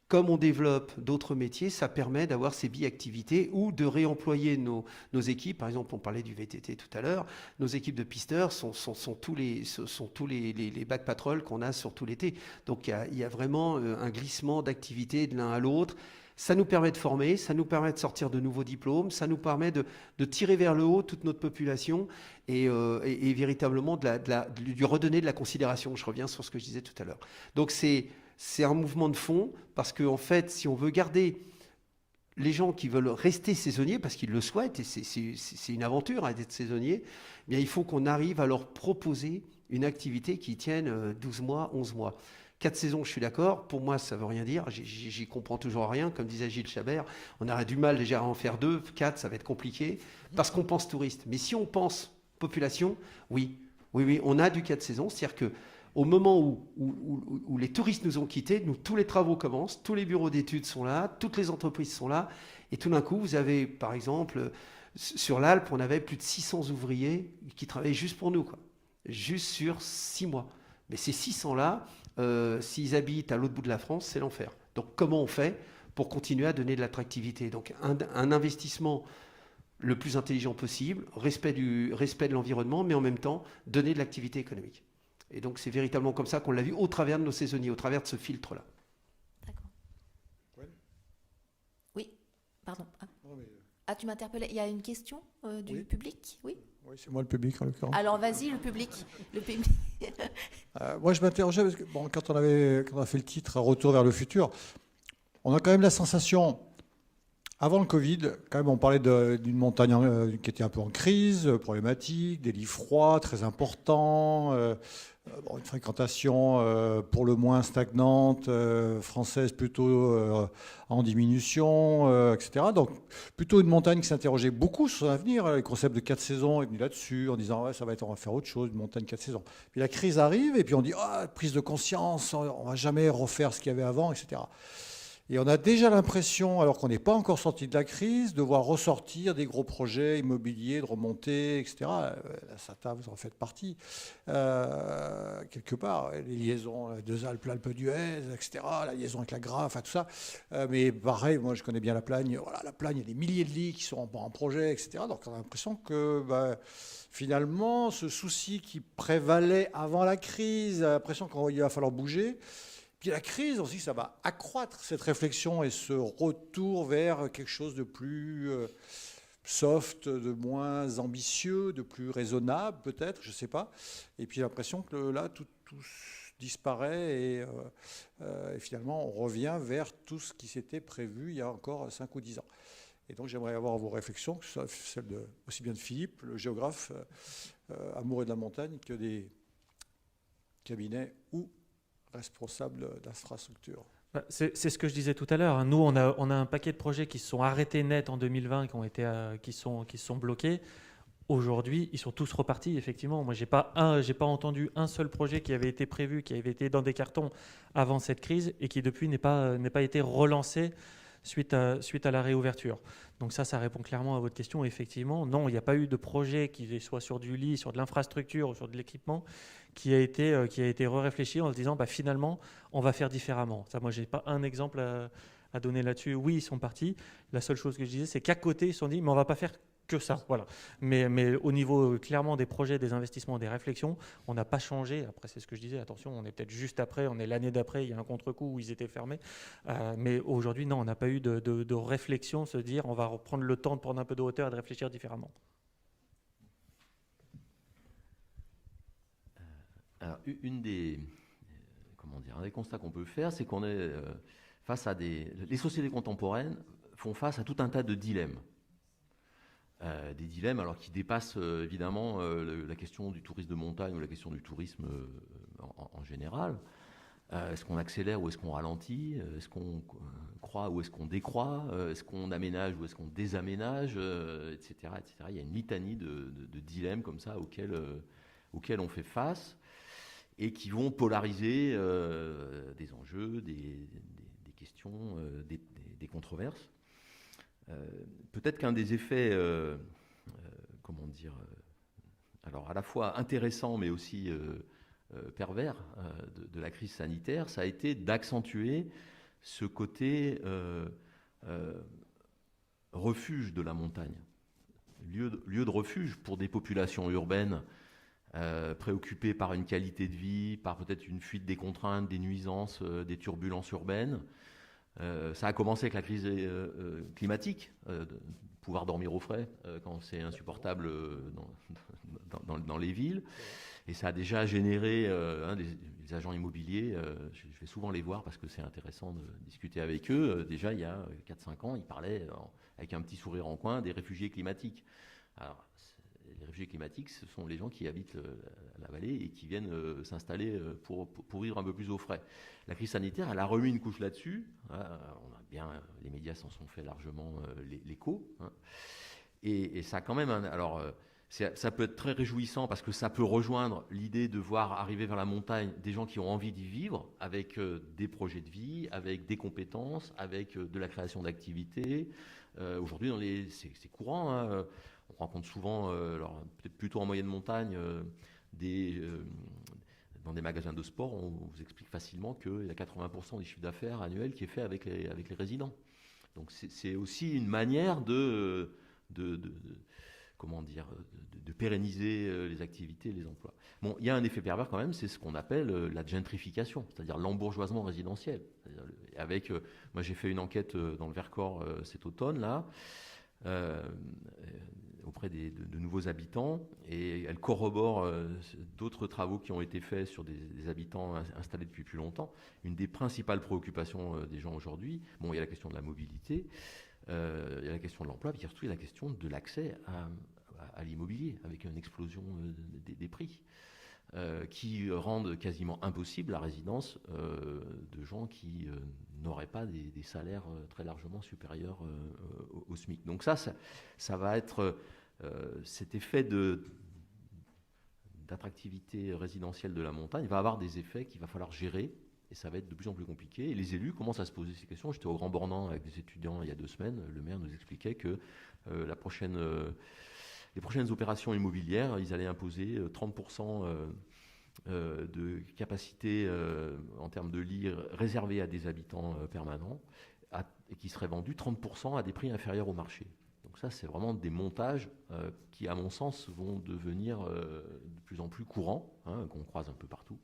comme on développe d'autres métiers, ça permet d'avoir ces bi-activités ou de réemployer nos équipes. Par exemple, on parlait du VTT tout à l'heure. Nos équipes de pisteurs sont tous les back patrol qu'on a sur tout l'été. Donc il y a vraiment un glissement d'activités de l'un à l'autre. Ça nous permet de former, ça nous permet de sortir de nouveaux diplômes, ça nous permet de tirer vers le haut toute notre population et véritablement de lui redonner de la considération. Je reviens sur ce que je disais tout à l'heure. Donc c'est un mouvement de fond parce qu'en fait, si on veut garder les gens qui veulent rester saisonniers, parce qu'ils le souhaitent, et c'est une aventure d'être saisonnier, eh bien, il faut qu'on arrive à leur proposer une activité qui tienne 12 mois, 11 mois. 4 saisons, je suis d'accord. Pour moi, ça ne veut rien dire. J'y comprends toujours rien. Comme disait Gilles Chabert, on aurait du mal déjà à en faire 2, 4, ça va être compliqué, parce qu'on pense touriste. Mais si on pense population, oui, on a du 4 saisons. C'est-à-dire que au moment où les touristes nous ont quittés, tous les travaux commencent, tous les bureaux d'études sont là, toutes les entreprises sont là, et tout d'un coup, vous avez, par exemple, sur l'Alpe, on avait plus de 600 ouvriers qui travaillaient juste pour nous, quoi. Juste sur 6 mois. Mais ces 600-là, s'ils habitent à l'autre bout de la France, c'est l'enfer. Donc comment on fait pour continuer à donner de l'attractivité? Donc un investissement le plus intelligent possible, respect de l'environnement, mais en même temps donner de l'activité économique. Et donc c'est véritablement comme ça qu'on l'a vu au travers de nos saisonniers, au travers de ce filtre-là. D'accord. Ouais. Oui, pardon. Non, mais, Ah, tu m'interpellais. Il y a une question du Oui. public? Oui. oui, c'est moi le public en l'occurrence. Alors vas-y, le public. Le public. Moi, je m'interrogeais parce que bon, quand on a fait le titre Retour vers le futur, on a quand même la sensation, avant le Covid, quand même, on parlait d'une montagne qui était un peu en crise, problématique, des lits froids très importants, une fréquentation pour le moins stagnante, française plutôt en diminution, etc. Donc plutôt une montagne qui s'interrogeait beaucoup sur son avenir. Le concept de 4 saisons est venu là-dessus en disant ouais, on va faire autre chose, une montagne 4 saisons. Puis la crise arrive et puis on dit prise de conscience, on va jamais refaire ce qu'il y avait avant, etc. Et on a déjà l'impression, alors qu'on n'est pas encore sorti de la crise, de voir ressortir des gros projets immobiliers, de remonter, etc. La SATA, vous en faites partie. Quelque part, les liaisons, les deux Alpes, l'Alpe d'Huez, etc., la liaison avec la Grafe, tout ça. Mais pareil, moi je connais bien la Plagne. Voilà, la Plagne, il y a des milliers de lits qui sont en projet, etc. Donc on a l'impression que finalement, ce souci qui prévalait avant la crise, l'impression qu'il va falloir bouger. Puis la crise aussi, ça va accroître cette réflexion et ce retour vers quelque chose de plus soft, de moins ambitieux, de plus raisonnable peut-être, je ne sais pas. Et puis j'ai l'impression que là, tout disparaît et finalement on revient vers tout ce qui s'était prévu il y a encore 5 ou 10 ans. Et donc j'aimerais avoir vos réflexions, que ce soit celles aussi bien de Philippe, le géographe amoureux de la montagne, que des cabinets ou responsable d'infrastructure. C'est ce que je disais tout à l'heure. Nous, on a un paquet de projets qui se sont arrêtés net en 2020, qui sont bloqués. Aujourd'hui, ils sont tous repartis, effectivement. Moi, j'ai pas entendu un seul projet qui avait été prévu, qui avait été dans des cartons avant cette crise et qui, depuis, n'est pas été relancé suite à la réouverture. Donc ça répond clairement à votre question. Effectivement, non, il n'y a pas eu de projet qui soit sur du lit, sur de l'infrastructure ou sur de l'équipement qui a été réfléchi en se disant finalement, on va faire différemment. Ça, moi, je n'ai pas un exemple à donner là-dessus. Oui, ils sont partis. La seule chose que je disais, c'est qu'à côté, ils se sont dit, mais on ne va pas faire que ça. Voilà. Mais au niveau clairement des projets, des investissements, des réflexions, on n'a pas changé. Après, c'est ce que je disais, attention, on est peut-être juste après, on est l'année d'après, il y a un contre-coup où ils étaient fermés. Mais aujourd'hui, non, on n'a pas eu de réflexion, se dire, on va reprendre le temps de prendre un peu de hauteur et de réfléchir différemment. Alors, un des constats qu'on peut faire, c'est qu'on est face à les sociétés contemporaines font face à tout un tas de dilemmes. Des dilemmes alors qui dépassent évidemment la question du tourisme de montagne ou la question du tourisme en général. Est-ce qu'on accélère ou est-ce qu'on ralentit? Est-ce qu'on croît ou est-ce qu'on décroît? Est-ce qu'on aménage ou est-ce qu'on désaménage, etc., etc. Il y a une litanie de dilemmes comme ça auxquels on fait face et qui vont polariser des enjeux, des questions, des controverses. Peut-être qu'un des effets, alors à la fois intéressant mais aussi pervers de la crise sanitaire, ça a été d'accentuer ce côté refuge de la montagne, lieu de refuge pour des populations urbaines préoccupées par une qualité de vie, par peut-être une fuite des contraintes, des nuisances, des turbulences urbaines. Ça a commencé avec la crise climatique, pouvoir dormir au frais quand c'est insupportable dans les villes. Et ça a déjà généré des agents immobiliers, je vais souvent les voir parce que c'est intéressant de discuter avec eux. Déjà, il y a 4-5 ans, ils parlaient avec un petit sourire en coin des réfugiés climatiques. Alors, les réfugiés climatiques, ce sont les gens qui habitent la vallée et qui viennent s'installer pour vivre un peu plus au frais. La crise sanitaire, elle a remis une couche là-dessus. Les médias s'en sont fait largement l'écho. Et ça a quand même ça peut être très réjouissant parce que ça peut rejoindre l'idée de voir arriver vers la montagne des gens qui ont envie d'y vivre avec des projets de vie, avec des compétences, avec de la création d'activités. Aujourd'hui, c'est courant. On rencontre souvent, alors peut-être plutôt en moyenne montagne, des dans des magasins de sport, on vous explique facilement qu'il y a 80% du chiffre d'affaires annuel qui est fait avec les résidents. Donc c'est aussi une manière de pérenniser les activités, les emplois. Bon, il y a un effet pervers quand même, c'est ce qu'on appelle la gentrification, c'est-à-dire l'embourgeoisement résidentiel. Moi j'ai fait une enquête dans le Vercors cet automne, là, auprès de nouveaux habitants, et elle corrobore d'autres travaux qui ont été faits sur des habitants installés depuis plus longtemps. Une des principales préoccupations des gens aujourd'hui, bon, il y a la question de la mobilité, il y a la question de l'emploi, puis surtout il y a la question de l'accès à l'immobilier, avec une explosion des prix, qui rendent quasiment impossible la résidence de gens qui n'auraient pas des salaires très largement supérieurs au SMIC. Donc ça va être cet effet d'attractivité résidentielle de la montagne va avoir des effets qu'il va falloir gérer, et ça va être de plus en plus compliqué. Et les élus commencent à se poser ces questions. J'étais au Grand Bornand avec des étudiants il y a 2 semaines. Le maire nous expliquait que les prochaines opérations immobilières, ils allaient imposer 30% de capacité en termes de lits réservés à des habitants permanents, et qui seraient vendus 30% à des prix inférieurs au marché. Donc ça, c'est vraiment des montages qui, à mon sens, vont devenir de plus en plus courants, qu'on croise un peu partout,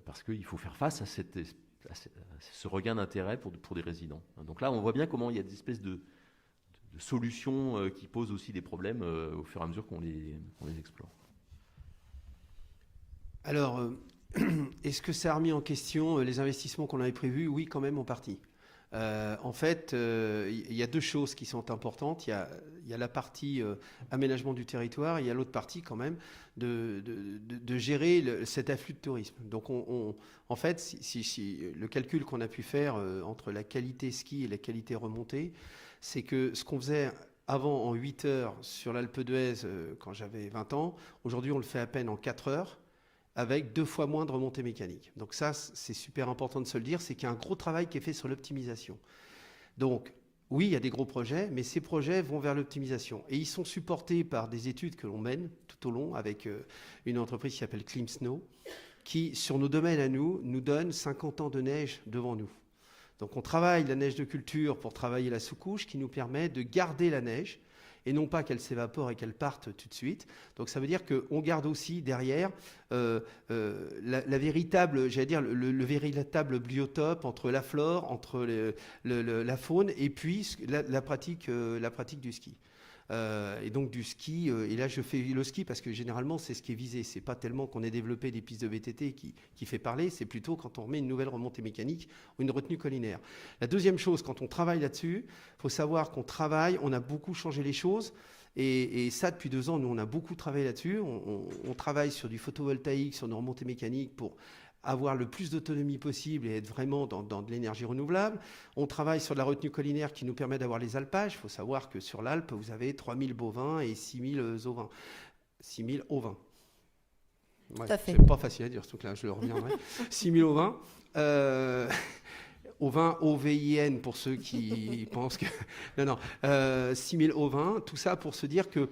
parce qu'il faut faire face à ce regain d'intérêt pour des résidents. Donc là, on voit bien comment il y a des espèces de solutions qui posent aussi des problèmes au fur et à mesure qu'on les explore. Alors, est-ce que ça a remis en question les investissements qu'on avait prévus? Oui, quand même, en partie. En fait, il y a 2 choses qui sont importantes. Il y a la partie aménagement du territoire, et il y a l'autre partie quand même de gérer cet afflux de tourisme. Donc en fait, si le calcul qu'on a pu faire entre la qualité ski et la qualité remontée, c'est que ce qu'on faisait avant en 8 heures sur l'Alpe d'Huez quand j'avais 20 ans, aujourd'hui on le fait à peine en 4 heures, avec 2 fois moins de remontées mécaniques. Donc ça, c'est super important de se le dire, c'est qu'il y a un gros travail qui est fait sur l'optimisation. Donc, oui, il y a des gros projets, mais ces projets vont vers l'optimisation. Et ils sont supportés par des études que l'on mène tout au long avec une entreprise qui s'appelle Clim Snow, qui, sur nos domaines à nous donne 50 ans de neige devant nous. Donc on travaille la neige de culture pour travailler la sous-couche qui nous permet de garder la neige, et non pas qu'elle s'évapore et qu'elle parte tout de suite. Donc ça veut dire qu'on garde aussi derrière la véritable, j'allais dire, le véritable biotope entre la flore, entre la faune, et puis la pratique du ski. Et donc du ski, et là je fais le ski parce que généralement c'est ce qui est visé, c'est pas tellement qu'on ait développé des pistes de VTT qui fait parler, c'est plutôt quand on remet une nouvelle remontée mécanique ou une retenue collinaire. La deuxième chose, quand on travaille là-dessus, il faut savoir on a beaucoup changé les choses, et ça depuis 2 ans, nous on a beaucoup travaillé là-dessus, on travaille sur du photovoltaïque, sur nos remontées mécaniques pour avoir le plus d'autonomie possible et être vraiment dans de l'énergie renouvelable. On travaille sur de la retenue collinaire qui nous permet d'avoir les alpages. Il faut savoir que sur l'Alpe, vous avez 3000 bovins et 6000 ovins. 6000 ovins. Ouais, tout à fait. C'est pas facile à dire ce truc-là, je le reviendrai. 6000 ovins. Ovins, O-V-I-N, pour ceux qui pensent que... Non. 6000 ovins. Tout ça pour se dire que,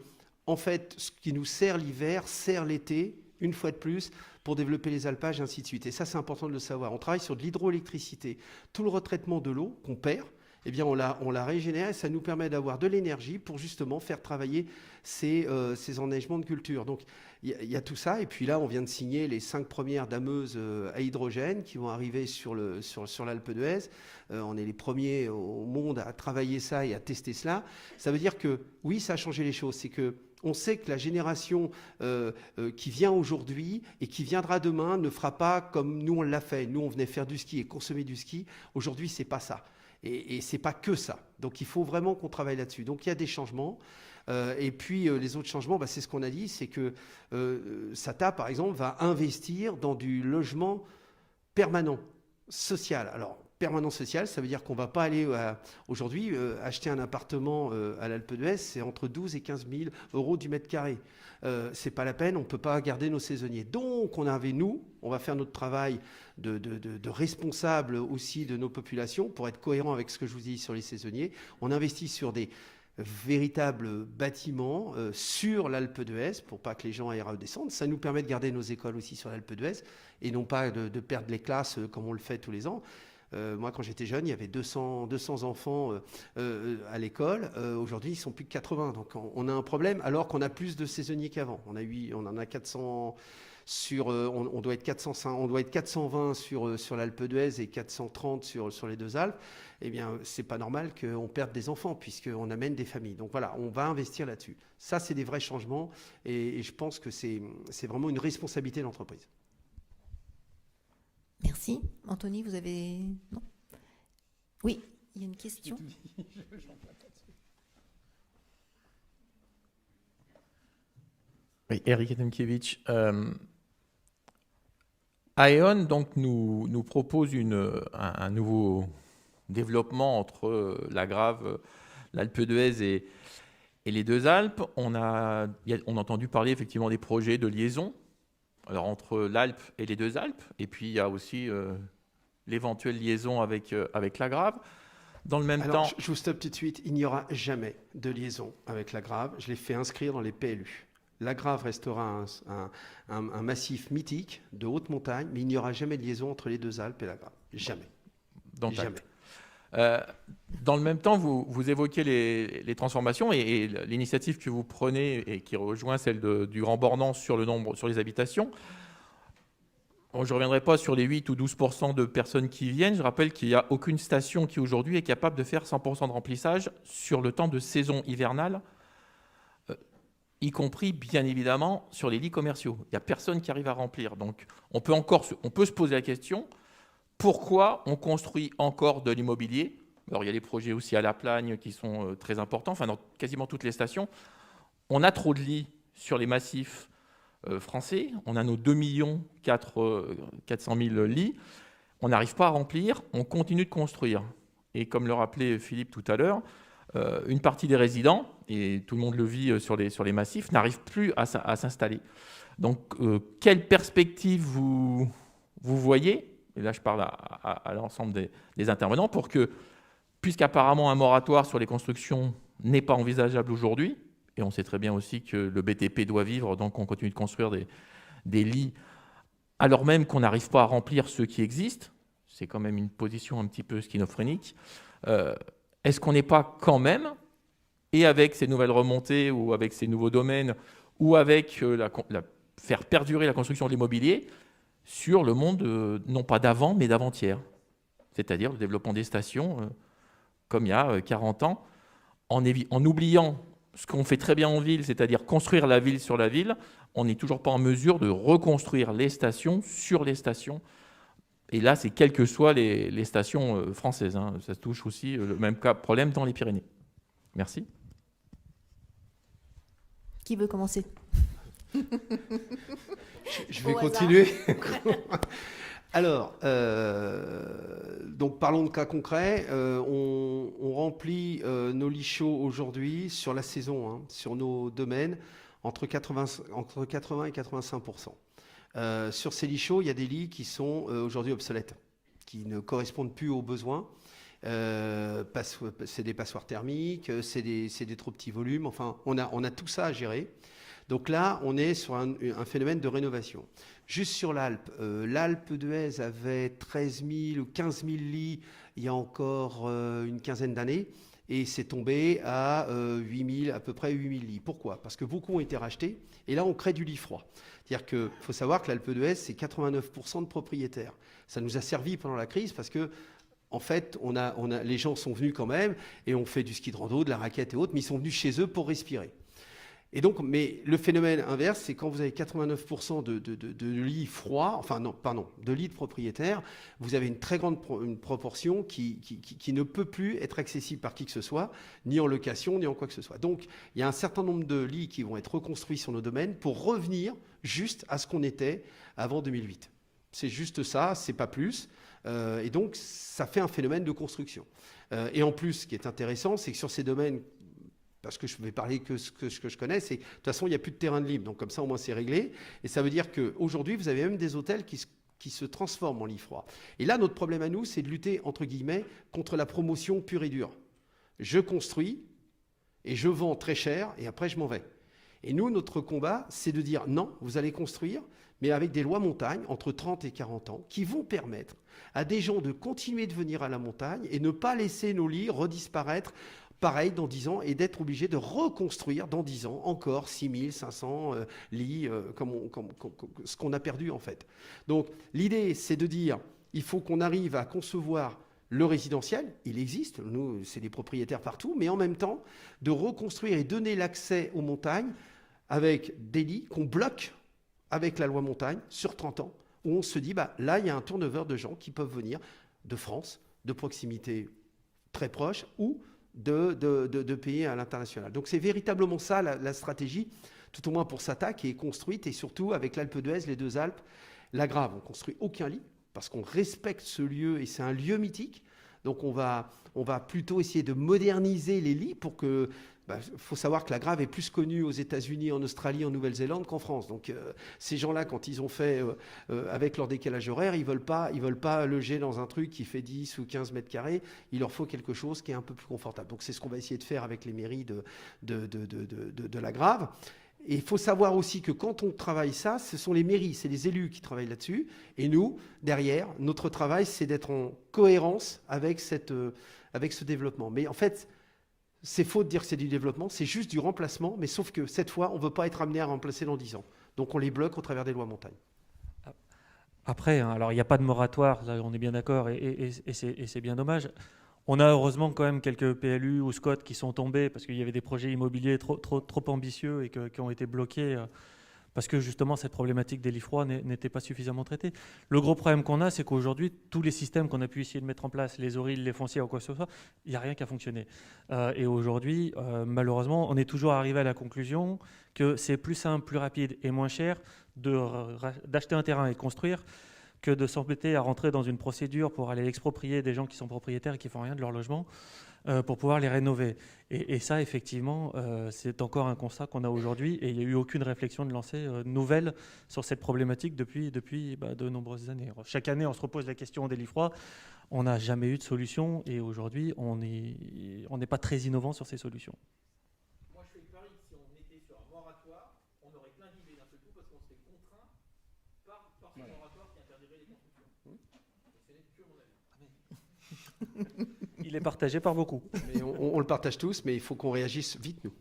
en fait, ce qui nous sert l'hiver, sert l'été, une fois de plus, pour développer les alpages, et ainsi de suite. Et ça, c'est important de le savoir. On travaille sur de l'hydroélectricité. Tout le retraitement de l'eau qu'on perd, eh bien, on la régénère, et ça nous permet d'avoir de l'énergie pour justement faire travailler ces enneigements de culture. Donc, il y a tout ça. Et puis là, on vient de signer les 5 premières dameuses à hydrogène qui vont arriver sur l'Alpe d'Huez. On est les premiers au monde à travailler ça et à tester cela. Ça veut dire que, oui, ça a changé les choses. C'est que on sait que la génération qui vient aujourd'hui et qui viendra demain ne fera pas comme nous on l'a fait. Nous, on venait faire du ski et consommer du ski. Aujourd'hui, c'est pas ça. Et c'est pas que ça. Donc, il faut vraiment qu'on travaille là-dessus. Donc, il y a des changements. Et puis, les autres changements, c'est ce qu'on a dit, c'est que SATA, par exemple, va investir dans du logement permanent, social. Alors, permanent social, ça veut dire qu'on ne va pas aller aujourd'hui acheter un appartement à l'Alpe d'Huez, c'est entre 12 et 15 000 euros du mètre carré. C'est pas la peine, on ne peut pas garder nos saisonniers. Donc on va faire notre travail de responsable aussi de nos populations pour être cohérent avec ce que je vous dis sur les saisonniers. On investit sur des véritable bâtiment sur l'Alpe d'Huez pour pas que les gens aient à redescendre. Ça nous permet de garder nos écoles aussi sur l'Alpe d'Huez et non pas de perdre les classes comme on le fait tous les ans. Moi, quand j'étais jeune, il y avait 200 enfants à l'école. Aujourd'hui, ils sont plus que 80. Donc, on a un problème alors qu'on a plus de saisonniers qu'avant. On en a 400 sur... on doit être 420 sur l'Alpe d'Huez et 430 sur les deux Alpes. Eh bien, c'est pas normal qu'on perde des enfants puisqu'on amène des familles. Donc voilà, on va investir là-dessus. Ça, c'est des vrais changements et je pense que c'est vraiment une responsabilité de l'entreprise. Merci. Anthony, vous avez... Non ? Oui, il y a une question. Oui, Eric Adamkiewicz. Aeon donc, nous propose un nouveau développement entre la Grave, l'Alpe d'Huez et les deux Alpes. On a entendu parler effectivement des projets de liaison alors, entre l'Alpe et les deux Alpes. Et puis, il y a aussi l'éventuelle liaison avec la Grave. Dans le même temps... Je vous stoppe tout de suite. Il n'y aura jamais de liaison avec la Grave. Je l'ai fait inscrire dans les PLU. La Grave restera un massif mythique de haute montagne, mais il n'y aura jamais de liaison entre les deux Alpes et la Grave. Jamais. Donc, jamais. Dans le même temps, vous évoquez les transformations et l'initiative que vous prenez et qui rejoint celle du Grand Bornand sur les habitations. Bon, je ne reviendrai pas sur les 8 ou 12% de personnes qui viennent. Je rappelle qu'il n'y a aucune station qui aujourd'hui est capable de faire 100% de remplissage sur le temps de saison hivernale, y compris bien évidemment sur les lits commerciaux. Il n'y a personne qui arrive à remplir. Donc on peut se poser la question, pourquoi on construit encore de l'immobilier ? Alors il y a les projets aussi à La Plagne qui sont très importants, enfin dans quasiment toutes les stations. On a trop de lits sur les massifs français, on a nos 2 400 000 lits, on n'arrive pas à remplir, on continue de construire. Et comme le rappelait Philippe tout à l'heure, une partie des résidents, et tout le monde le vit sur les massifs, n'arrivent plus à s'installer. Donc, quelle perspective vous voyez, et là je parle à l'ensemble des intervenants, pour que, puisqu'apparemment un moratoire sur les constructions n'est pas envisageable aujourd'hui, et on sait très bien aussi que le BTP doit vivre, donc on continue de construire des lits, alors même qu'on n'arrive pas à remplir ceux qui existent, c'est quand même une position un petit peu schizophrénique. Est-ce qu'on n'est pas quand même, et avec ces nouvelles remontées, ou avec ces nouveaux domaines, ou avec faire perdurer la construction de l'immobilier, sur le monde, non pas d'avant, mais d'avant-hier, c'est-à-dire le développement des stations, comme il y a 40 ans, en oubliant ce qu'on fait très bien en ville, c'est-à-dire construire la ville sur la ville, on n'est toujours pas en mesure de reconstruire les stations sur les stations. Et là, c'est quelles que soient les stations françaises. Hein. Ça touche aussi le même problème dans les Pyrénées. Merci. Qui veut commencer ? Je vais continuer. Alors, donc parlons de cas concrets. On remplit nos lits chauds aujourd'hui sur la saison, hein, sur nos domaines, entre 80 et 85%. Sur ces lits chauds, il y a des lits qui sont aujourd'hui obsolètes, qui ne correspondent plus aux besoins. C'est des passoires thermiques, c'est des trop petits volumes. Enfin, on a tout ça à gérer. Donc là, on est sur un phénomène de rénovation. Juste sur l'Alpe, l'Alpe d'Huez avait 13 000 ou 15 000 lits il y a encore une quinzaine d'années, et c'est tombé à à peu près 8 000 lits. Pourquoi ? Parce que beaucoup ont été rachetés, et là, on crée du lit froid. C'est-à-dire qu'il faut savoir que l'Alpe d'Huez, c'est 89% de propriétaires. Ça nous a servi pendant la crise parce que, en fait, les gens sont venus quand même, et on fait du ski de rando, de la raquette et autres, mais ils sont venus chez eux pour respirer. Et donc, mais le phénomène inverse, c'est quand vous avez 89% de lits froids, de lits de propriétaires, vous avez une très grande proportion qui ne peut plus être accessible par qui que ce soit, ni en location, ni en quoi que ce soit. Donc, il y a un certain nombre de lits qui vont être reconstruits sur nos domaines pour revenir juste à ce qu'on était avant 2008. C'est juste ça, c'est pas plus. Et donc, ça fait un phénomène de construction. Et en plus, ce qui est intéressant, c'est que sur ces domaines, parce que je ne vais parler que ce que je connais, c'est de toute façon, il n'y a plus de terrain de libre. Donc comme ça, au moins, c'est réglé. Et ça veut dire qu'aujourd'hui, vous avez même des hôtels qui se transforment en lit froid. Et là, notre problème à nous, c'est de lutter, entre guillemets, contre la promotion pure et dure. Je construis, et je vends très cher, et après je m'en vais. Et nous, notre combat, c'est de dire non, vous allez construire, mais avec des lois montagne, entre 30 et 40 ans, qui vont permettre à des gens de continuer de venir à la montagne et ne pas laisser nos lits redisparaître, pareil, dans 10 ans, et d'être obligés de reconstruire dans 10 ans encore 6500 lits, ce qu'on a perdu en fait. Donc l'idée, c'est de dire, il faut qu'on arrive à concevoir le résidentiel, il existe, nous, c'est des propriétaires partout, mais en même temps, de reconstruire et donner l'accès aux montagnes avec des lits qu'on bloque avec la loi montagne sur 30 ans, où on se dit, là, il y a un turnover de gens qui peuvent venir de France, de proximité très proche, ou de pays à l'international. Donc c'est véritablement ça la stratégie, tout au moins pour Sata, qui est construite, et surtout avec l'Alpe d'Huez, les 2 Alpes, la Grave. On ne construit aucun lit, parce qu'on respecte ce lieu, et c'est un lieu mythique. Donc on va plutôt essayer de moderniser les lits pour que... faut savoir que la Grave est plus connue aux États-Unis, en Australie, en Nouvelle-Zélande qu'en France. Donc ces gens-là, quand ils ont fait avec leur décalage horaire, ils veulent pas loger dans un truc qui fait 10 ou 15 mètres carrés. Il leur faut quelque chose qui est un peu plus confortable. Donc c'est ce qu'on va essayer de faire avec les mairies de la Grave. Et il faut savoir aussi que quand on travaille ça, ce sont les mairies, c'est les élus qui travaillent là-dessus. Et nous, derrière, notre travail, c'est d'être en cohérence avec ce développement. Mais en fait, c'est faux de dire que c'est du développement, c'est juste du remplacement, mais sauf que cette fois, on ne veut pas être amené à remplacer dans 10 ans. Donc on les bloque au travers des lois montagne. Après, alors il n'y a pas de moratoire, là, on est bien d'accord, et c'est bien dommage. On a heureusement quand même quelques PLU ou SCOT qui sont tombés parce qu'il y avait des projets immobiliers trop ambitieux et qui ont été bloqués parce que justement cette problématique des lits froids n'était pas suffisamment traitée. Le gros problème qu'on a, c'est qu'aujourd'hui, tous les systèmes qu'on a pu essayer de mettre en place, les ORIL, les fonciers ou quoi que ce soit, il n'y a rien qui a fonctionné. Et aujourd'hui, malheureusement, on est toujours arrivé à la conclusion que c'est plus simple, plus rapide et moins cher d'acheter un terrain et de construire que de s'embêter à rentrer dans une procédure pour aller exproprier des gens qui sont propriétaires et qui ne font rien de leur logement pour pouvoir les rénover. Et ça, effectivement, c'est encore un constat qu'on a aujourd'hui et il n'y a eu aucune réflexion de lancer nouvelle sur cette problématique depuis de nombreuses années. Chaque année, on se repose la question des lits froids. On n'a jamais eu de solution et aujourd'hui, on n'est pas très innovant sur ces solutions. Moi, je fais le pari que si on était sur un moratoire, on aurait plein d'idées d'un seul coup parce qu'on serait contraint par ce moratoire qui interdirait les constructions. Ce n'est que mon avis. Il est partagé par beaucoup. Mais on le partage tous, mais il faut qu'on réagisse vite, nous.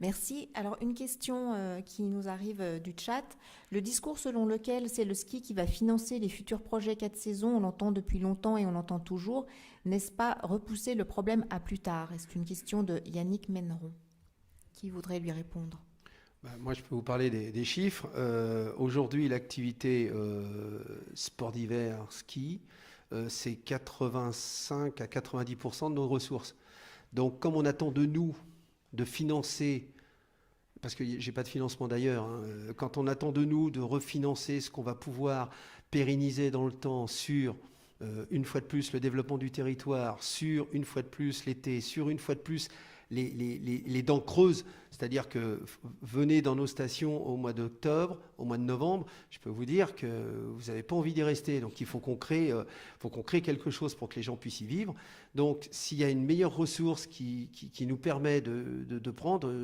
Merci. Alors, une question qui nous arrive du chat. Le discours selon lequel c'est le ski qui va financer les futurs projets 4 saisons, on l'entend depuis longtemps et on l'entend toujours. N'est-ce pas repousser le problème à plus tard? C'est une question de Yannick Méneron. Qui voudrait lui répondre? Moi, je peux vous parler des chiffres. Aujourd'hui, l'activité sport d'hiver, ski, c'est 85 à 90% de nos ressources. Donc, comme on attend de nous de financer, parce que je n'ai pas de financement d'ailleurs, quand on attend de nous de refinancer ce qu'on va pouvoir pérenniser dans le temps sur, une fois de plus, le développement du territoire, sur, une fois de plus, l'été, sur, une fois de plus, les dents creuses, c'est-à-dire que venez dans nos stations au mois d'octobre, au mois de novembre, je peux vous dire que vous n'avez pas envie d'y rester. Donc il faut qu'on crée quelque chose pour que les gens puissent y vivre. Donc s'il y a une meilleure ressource qui nous permet de prendre,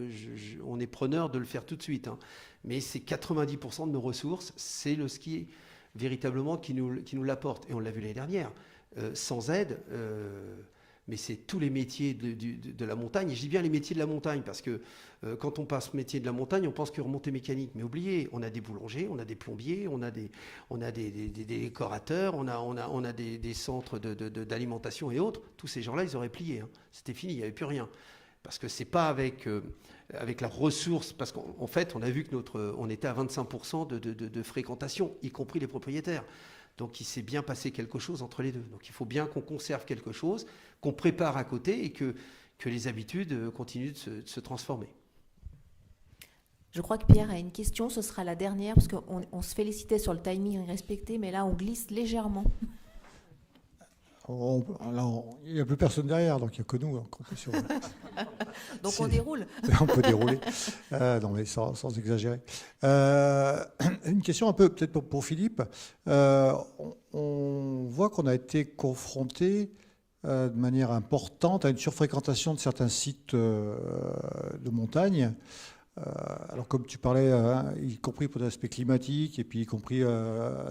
on est preneur de le faire tout de suite. Mais c'est 90% de nos ressources, c'est le ski véritablement qui nous l'apporte. Et on l'a vu l'année dernière. Sans aide... mais c'est tous les métiers de la montagne. Et je dis bien les métiers de la montagne, parce que quand on passe métier de la montagne, on pense que remontée mécanique. Mais oubliez, on a des boulangers, on a des plombiers, on a des décorateurs, on a des centres d'alimentation et autres. Tous ces gens-là, ils auraient plié. C'était fini, il n'y avait plus rien. Parce que c'est pas avec la ressource, parce qu'en fait, on a vu que on était à 25% de fréquentation, y compris les propriétaires. Donc il s'est bien passé quelque chose entre les deux. Donc il faut bien qu'on conserve quelque chose, qu'on prépare à côté et que les habitudes continuent de se transformer. Je crois que Pierre a une question, ce sera la dernière, parce qu'on se félicitait sur le timing respecté, mais là on glisse légèrement. Il n'y a plus personne derrière, donc il n'y a que nous. Donc on déroule. On peut dérouler, non mais sans exagérer. Une question un peu peut-être pour Philippe. On voit qu'on a été confronté de manière importante à une surfréquentation de certains sites de montagne. Alors comme tu parlais, y compris pour l'aspect climatique, et puis y compris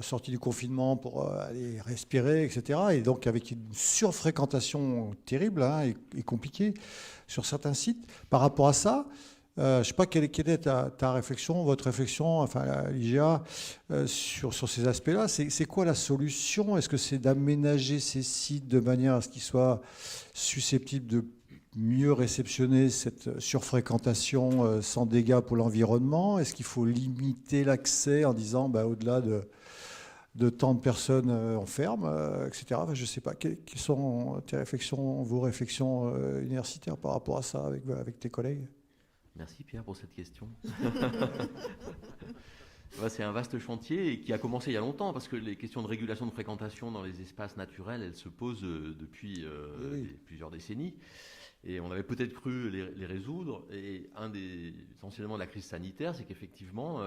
sortie du confinement pour aller respirer, etc. Et donc avec une surfréquentation terrible et compliquée sur certains sites. Par rapport à ça, je ne sais pas quelle est ta réflexion, votre réflexion, enfin l'IGA, sur ces aspects-là. C'est quoi la solution? Est-ce que c'est d'aménager ces sites de manière à ce qu'ils soient susceptibles de mieux réceptionner cette surfréquentation sans dégâts pour l'environnement? Est-ce qu'il faut limiter l'accès en disant au-delà de tant de personnes en ferme, etc. Enfin, je ne sais pas, quelles sont tes réflexions, vos réflexions universitaires par rapport à ça avec tes collègues? Merci Pierre pour cette question. C'est un vaste chantier qui a commencé il y a longtemps, parce que les questions de régulation de fréquentation dans les espaces naturels, elles se posent depuis plusieurs décennies. Et on avait peut-être cru les résoudre. Et un des enseignements de la crise sanitaire, c'est qu'effectivement,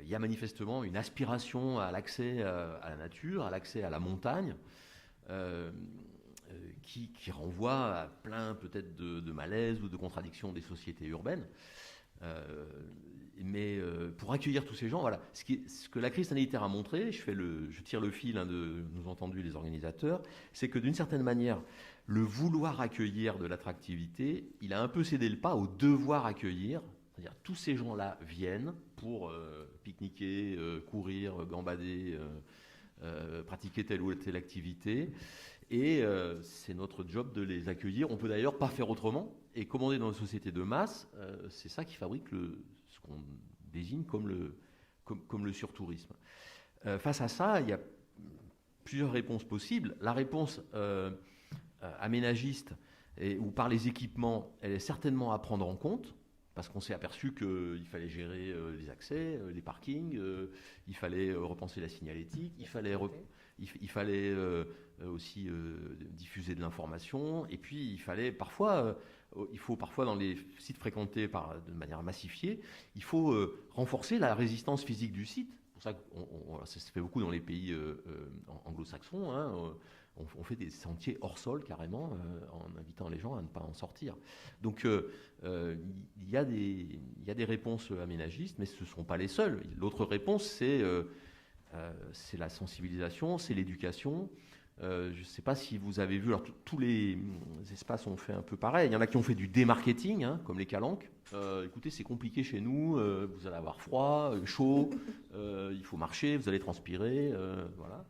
il y a manifestement une aspiration à l'accès à la nature, à l'accès à la montagne, qui renvoie à plein peut-être de malaise ou de contradictions des sociétés urbaines. Mais pour accueillir tous ces gens, voilà, ce que la crise sanitaire a montré, je tire le fil de nous entendus les organisateurs, c'est que d'une certaine manière, le vouloir accueillir de l'attractivité, il a un peu cédé le pas au devoir accueillir. C'est-à-dire tous ces gens-là viennent pour pique-niquer, courir, gambader, pratiquer telle ou telle activité. Et c'est notre job de les accueillir. On ne peut d'ailleurs pas faire autrement. Et comme on est dans une société de masse, c'est ça qui fabrique ce qu'on désigne comme le surtourisme. Face à ça, il y a plusieurs réponses possibles. La réponse aménagiste ou par les équipements, elle est certainement à prendre en compte, parce qu'on s'est aperçu qu'il fallait gérer les accès, les parkings, il fallait repenser la signalétique, il fallait aussi diffuser de l'information, et puis il faut parfois dans les sites fréquentés de manière massifiée, il faut renforcer la résistance physique du site. C'est pour ça que ça se fait beaucoup dans les pays anglo-saxons. On fait des sentiers hors sol carrément, en invitant les gens à ne pas en sortir. Donc il y a des réponses aménagistes, mais ce ne sont pas les seules. L'autre réponse, c'est la sensibilisation, c'est l'éducation. Je ne sais pas si vous avez vu, alors tous les espaces ont fait un peu pareil. Il y en a qui ont fait du démarketing, comme les calanques. Écoutez, c'est compliqué chez nous, vous allez avoir froid, chaud, il faut marcher, vous allez transpirer, voilà.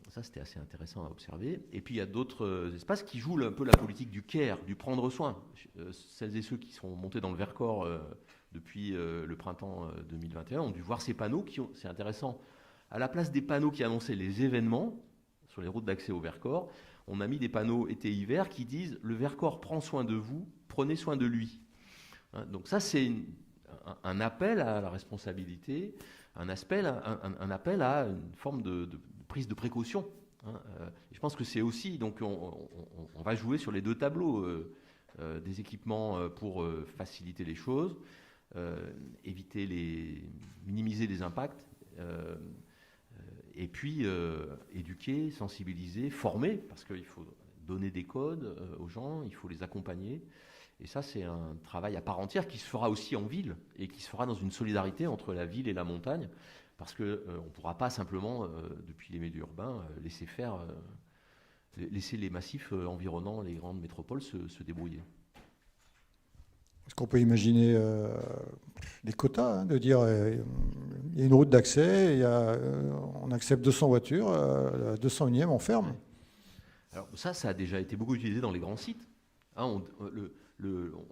Ça, c'était assez intéressant à observer. Et puis, il y a d'autres espaces qui jouent un peu la politique du care, du prendre soin. Celles et ceux qui sont montés dans le Vercors depuis le printemps 2021 ont dû voir ces panneaux c'est intéressant. À la place des panneaux qui annonçaient les événements sur les routes d'accès au Vercors, on a mis des panneaux été-hiver qui disent « Le Vercors prend soin de vous, prenez soin de lui ». Donc ça, c'est un appel à la responsabilité, un appel à une forme de prise de précaution. Je pense que c'est aussi, donc on va jouer sur les deux tableaux, des équipements pour faciliter les choses, minimiser les impacts, et puis éduquer, sensibiliser, former, parce qu'il faut donner des codes aux gens, il faut les accompagner. Et ça, c'est un travail à part entière qui se fera aussi en ville et qui se fera dans une solidarité entre la ville et la montagne, parce qu'on ne pourra pas simplement, depuis les milieux urbains, laisser les massifs environnant les grandes métropoles se débrouiller. Est-ce qu'on peut imaginer des quotas, de dire il y a une route d'accès, on accepte 200 voitures, la 201e on ferme? Alors ça a déjà été beaucoup utilisé dans les grands sites. On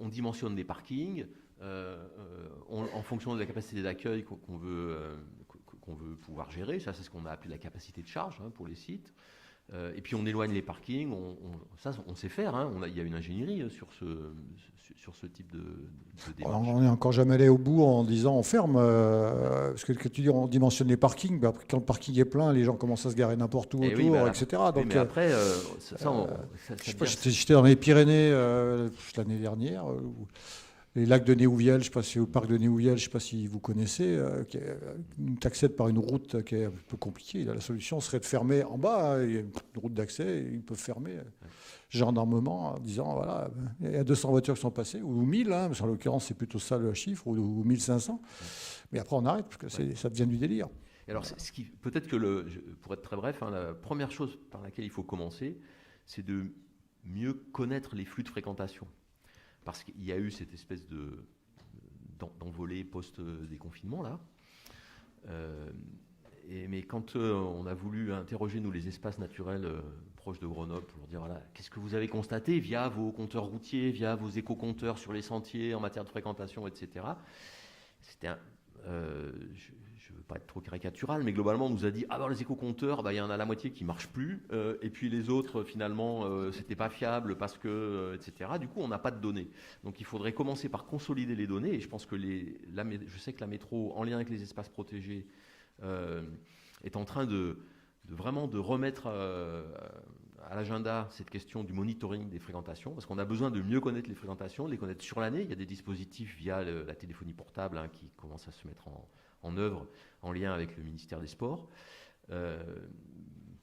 dimensionne des parkings en fonction de la capacité d'accueil qu'on veut pouvoir gérer. Ça, c'est ce qu'on a appelé la capacité de charge pour les sites. Et puis on éloigne les parkings, ça on sait faire, il y a une ingénierie sur ce type de démarche. On n'est encore jamais allé au bout en disant on ferme, parce que tu dis on dimensionne les parkings, quand le parking est plein, les gens commencent à se garer n'importe où autour, etc. Donc, mais après, j'étais dans les Pyrénées l'année dernière, les lacs de Néouviel, je ne sais pas si au parc de Néouviel, je ne sais pas si vous connaissez, tu accèdes par une route qui est un peu compliquée. Là, la solution serait de fermer en bas, il y a une route d'accès, ils peuvent fermer gendarmement en disant, voilà, il y a 200 voitures qui sont passées, ou 1000, hein, parce qu'en l'occurrence, c'est plutôt ça le chiffre, ou 1500. Mais après, on arrête, parce que ça devient du délire. Et alors, peut-être que, pour être très bref, hein, la première chose par laquelle il faut commencer, c'est de mieux connaître les flux de fréquentation. Parce qu'il y a eu cette espèce d'envolée post-déconfinement, là. Mais quand on a voulu interroger, nous, les espaces naturels proches de Grenoble, pour dire, voilà, qu'est-ce que vous avez constaté via vos compteurs routiers, via vos éco-compteurs sur les sentiers, en matière de fréquentation, etc. C'était je ne veux pas être trop caricatural, mais globalement, on nous a dit, ah ben les éco-compteurs, il y en a la moitié qui ne marchent plus, et puis les autres, finalement, c'était pas fiable parce que, etc. Du coup, on n'a pas de données. Donc, il faudrait commencer par consolider les données, et je pense que je sais que la métro, en lien avec les espaces protégés, est en train vraiment de remettre à l'agenda cette question du monitoring des fréquentations, parce qu'on a besoin de mieux connaître les fréquentations, de les connaître sur l'année. Il y a des dispositifs via la téléphonie portable qui commencent à se mettre en œuvre en lien avec le ministère des Sports,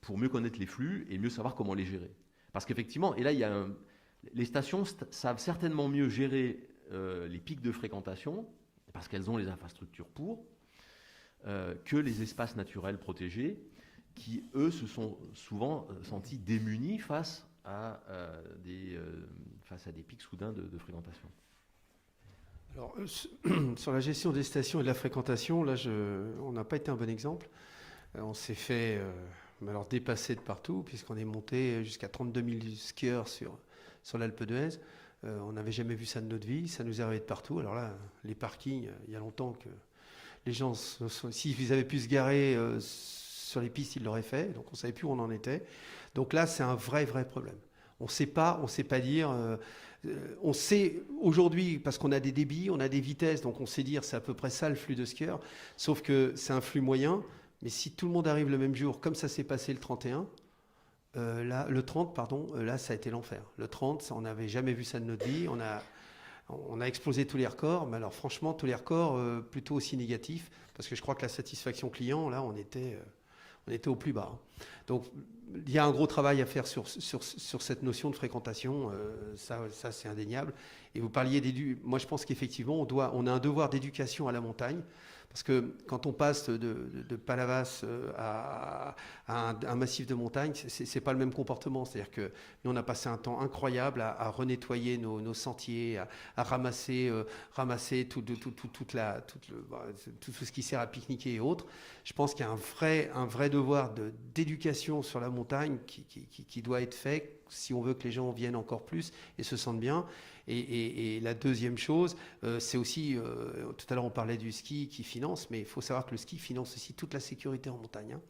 pour mieux connaître les flux et mieux savoir comment les gérer. Parce qu'effectivement, et là, les stations savent certainement mieux gérer les pics de fréquentation, parce qu'elles ont les infrastructures pour, que les espaces naturels protégés, qui, eux, se sont souvent sentis démunis face à des pics soudains de fréquentation. Alors, sur la gestion des stations et de la fréquentation, là, on n'a pas été un bon exemple. On s'est fait dépasser de partout, puisqu'on est monté jusqu'à 32 000 skieurs sur l'Alpe d'Huez. On n'avait jamais vu ça de notre vie, ça nous est arrivé de partout. Alors là, les parkings, il y a longtemps que les gens, s'ils avaient pu se garer sur les pistes, ils l'auraient fait. Donc on ne savait plus où on en était. Donc là, c'est un vrai problème. On ne sait pas dire... on sait aujourd'hui, parce qu'on a des débits, on a des vitesses, donc on sait dire c'est à peu près ça le flux de skieurs, sauf que c'est un flux moyen, mais si tout le monde arrive le même jour, comme ça s'est passé le 31, le 30, là ça a été l'enfer. Le 30, on n'avait jamais vu ça de notre vie, on a explosé tous les records, mais alors franchement tous les records plutôt aussi négatifs, parce que je crois que la satisfaction client, là on était au plus bas. Donc il y a un gros travail à faire sur cette notion de fréquentation, ça c'est indéniable. Et vous parliez moi je pense qu'effectivement on a un devoir d'éducation à la montagne, parce que quand on passe de Palavas à un massif de montagne, c'est pas le même comportement. C'est-à-dire que nous on a passé un temps incroyable à renettoyer nos sentiers, à ramasser tout ce qui sert à pique-niquer et autres. Je pense qu'il y a un vrai devoir d'éducation sur la montagne qui doit être fait si on veut que les gens viennent encore plus et se sentent bien. Et la deuxième chose, c'est aussi, tout à l'heure on parlait du ski qui finance, mais il faut savoir que le ski finance aussi toute la sécurité en montagne. Hein.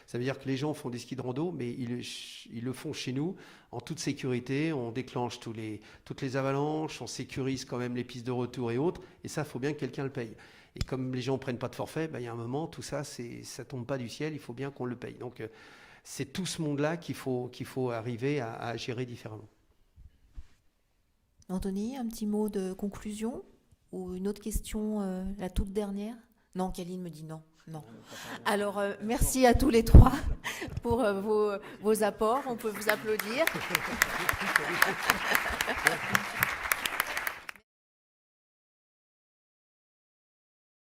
Ça veut dire que les gens font des skis de rando, mais ils le font chez nous en toute sécurité. On déclenche toutes les avalanches, on sécurise quand même les pistes de retour et autres. Et ça, il faut bien que quelqu'un le paye. Et comme les gens ne prennent pas de forfait, il y a un moment, tout ça, ça ne tombe pas du ciel, il faut bien qu'on le paye. Donc c'est tout ce monde-là qu'il faut arriver à gérer différemment. Anthony, un petit mot de conclusion ou une autre question, la toute dernière? Non, Kaline me dit non. Alors, merci à tous les trois pour vos apports. On peut vous applaudir.